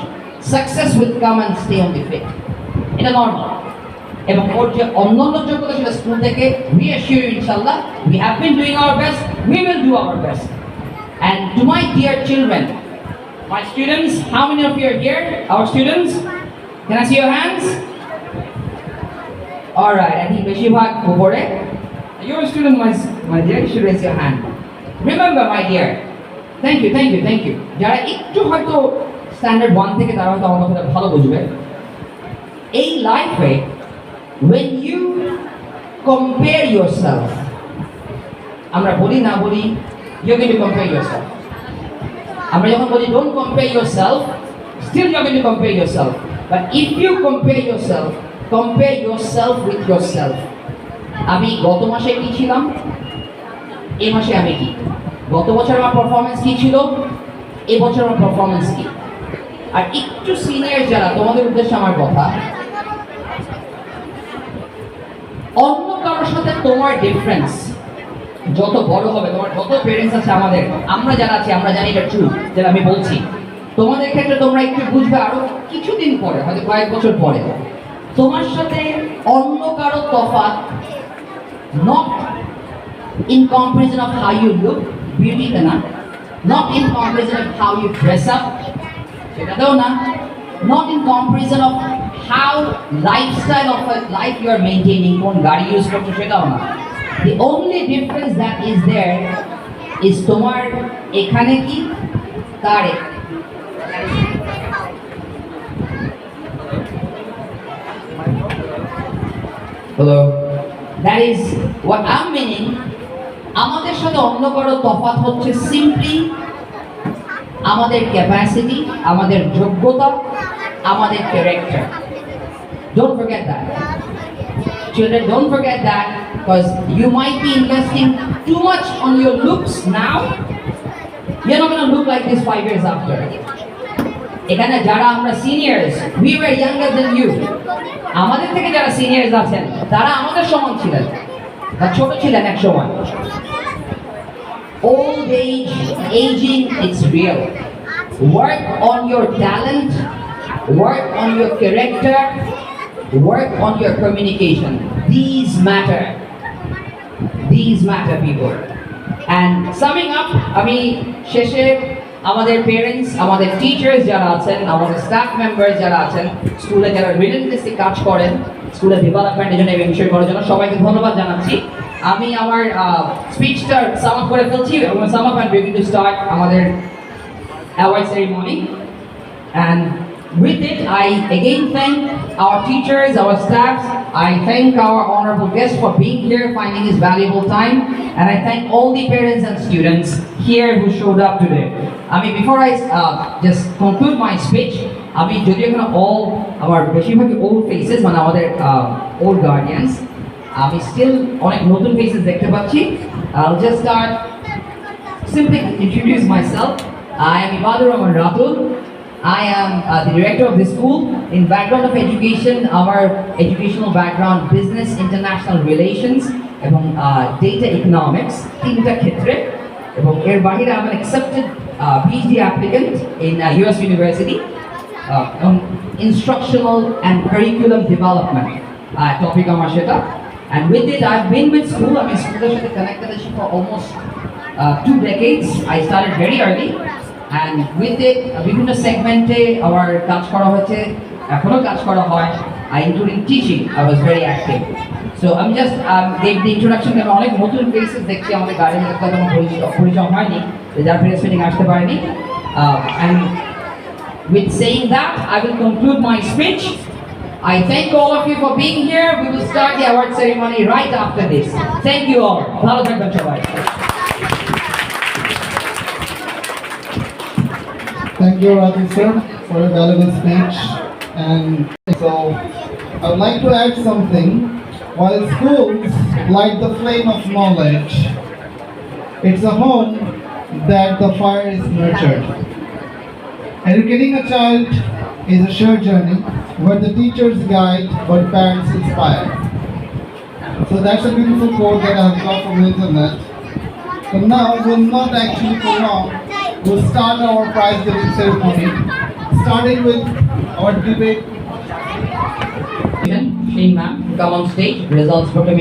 success will come and stay on the fit. এটা নর্মাল। এবং ওর যে অন্যান্য যোগ্যতা সেটা স্কুল থেকে we assure you inshallah we have been doing our best, we will do our best. And to my dear children, my students, how many of you are here? Our students? Can I see your hands? All right, I think বেশিরভাগ উপরে। You're a student, my dear, you should raise your hand. Remember, my dear, thank you. যারা একটু হয়তো standard 1 থেকে তারা হয়তো আমার কথাটা ভালো বুঝবে। এই লাইফে when you compare yourself, আমরা বলি না বলি you're going to compare yourself. আমরা যখন বলি don't compare yourself, still you're going to compare yourself. But if you compare yourself with yourself. আমি গত মাসে কি ছিলাম, এই মাসে আমি কি, গত বছর আমার পারফরমেন্স কি ছিল, এই বছর আমার পারফরমেন্স কি। আর একটু সিনিয়র যারা, তোমাদের উদ্দেশ্যে আমার কথা, অন্য কারোর সাথে তোমার ডিফারেন্স যত বড় হবে, তোমার যত পেরেন্টস আছে আমাদের, আমরা যারা আছি আমরা জানি এটা ট্রু, যেটা আমি বলছি। তোমাদের ক্ষেত্রে তোমরা একটু বুঝবে আরো কিছুদিন পরে, হয়তো কয়েক বছর পরে, তোমার সাথে অন্য কারো তফাৎ not in comparison of how you look, beauty তে না, not in comparison of how you dress up, সেটাতেও না, not in comparison of how lifestyle of a life you are maintaining, কোন গাড়ি ইউজ করছো সেটাও না। The only difference that is there is তোমার এখানে কি, তার Hello. That is what I'm meaning. আমাদের সাথে অন্য কারো তফাৎ হচ্ছে সিম্পলি আমাদের ক্যাপাসিটি, আমাদের যোগ্যতা, আমাদের character. Don't forget that. Children, don't forget that, because you might be investing too much on your looks now. You're not going to look like this 5 years after. এখানে যারা আমরা seniors, we were younger than you. আমাদের থেকে যারা seniors আছেন তারা আমাদের সমান ছিলেন বা ছোট ছিলেন এক সময়। Old age, aging, it's real. Work on your talent, work on your character, work on your communication. These matter, people. And summing up, আমি শেষে আমাদের পেরেন্টস, আমাদের টিচার্স যারা আছেন, আমাদের স্টাফ মেম্বার্স যারা আছেন, স্কুলে যারা রিলেন্টলেসলি কাজ করেন স্কুলের ডেভেলপমেন্টের জন্য এবং এনশিওর করার জন্য, সবাইকে ধন্যবাদ জানাচ্ছি। আমি আমার স্পিচটা সাম আপ করে ফেলছি এবং sum up and we going to start আমাদের award ceremony. And with it, I again thank our teachers, our staffs. I thank our honorable guests for being here, finding his valuable time, and I thank all the parents and students here who showed up today. I mean, before I just conclude my speech, I mean, যদি এখানে all our বেশিরভাগই old faces, মানে আমাদের old guardians, আমি still অনেক নতুন faces দেখতে পাচ্ছি। I'll just start simply introduce myself. I am Ibadur Rahman Ratul. I am the director of the school. In background of education, our educational background, business, international relations, এবং data economics, তিনটা ক্ষেত্রে। এবং এর বাইরে I'm an accepted PhD applicant in US University on instructional and curriculum development topic আমার সেটা। And with it, I've been with school. আমি স্কুলের সাথে connected আছি for almost 2 decades. I started very early. And with it, বিভিন্ন সেগমেন্টে আমার কাজ করা হয়েছে, এখনো কাজ করা হয়। including teaching, I was very active. So I'm just gave the introduction. আমি অনেক নতুন ফেসেস দেখছি আমাদের গার্ডেনের সাথে কোনো পরিচয় হয়নি, যারা প্রেস মিটিং আসতে পারেনি। And with saying that, I will conclude my speech. I thank all of you for being here. We will start the award ceremony right after this. Thank you all. ভালো থাকবেন সবাই। Thank you, Rajesh sir, for a valuable speech. And so, I would like to add something. While schools light the flame of knowledge, it's a home that the fire is nurtured. Educating a child is a shared journey where the teachers guide but parents inspire. So that's a beautiful quote that I have got from the internet. So now we'll not actually prolong. We'll start our prize giving ceremony, starting with our debate. Shane ma'am, come on stage. Results proclamation.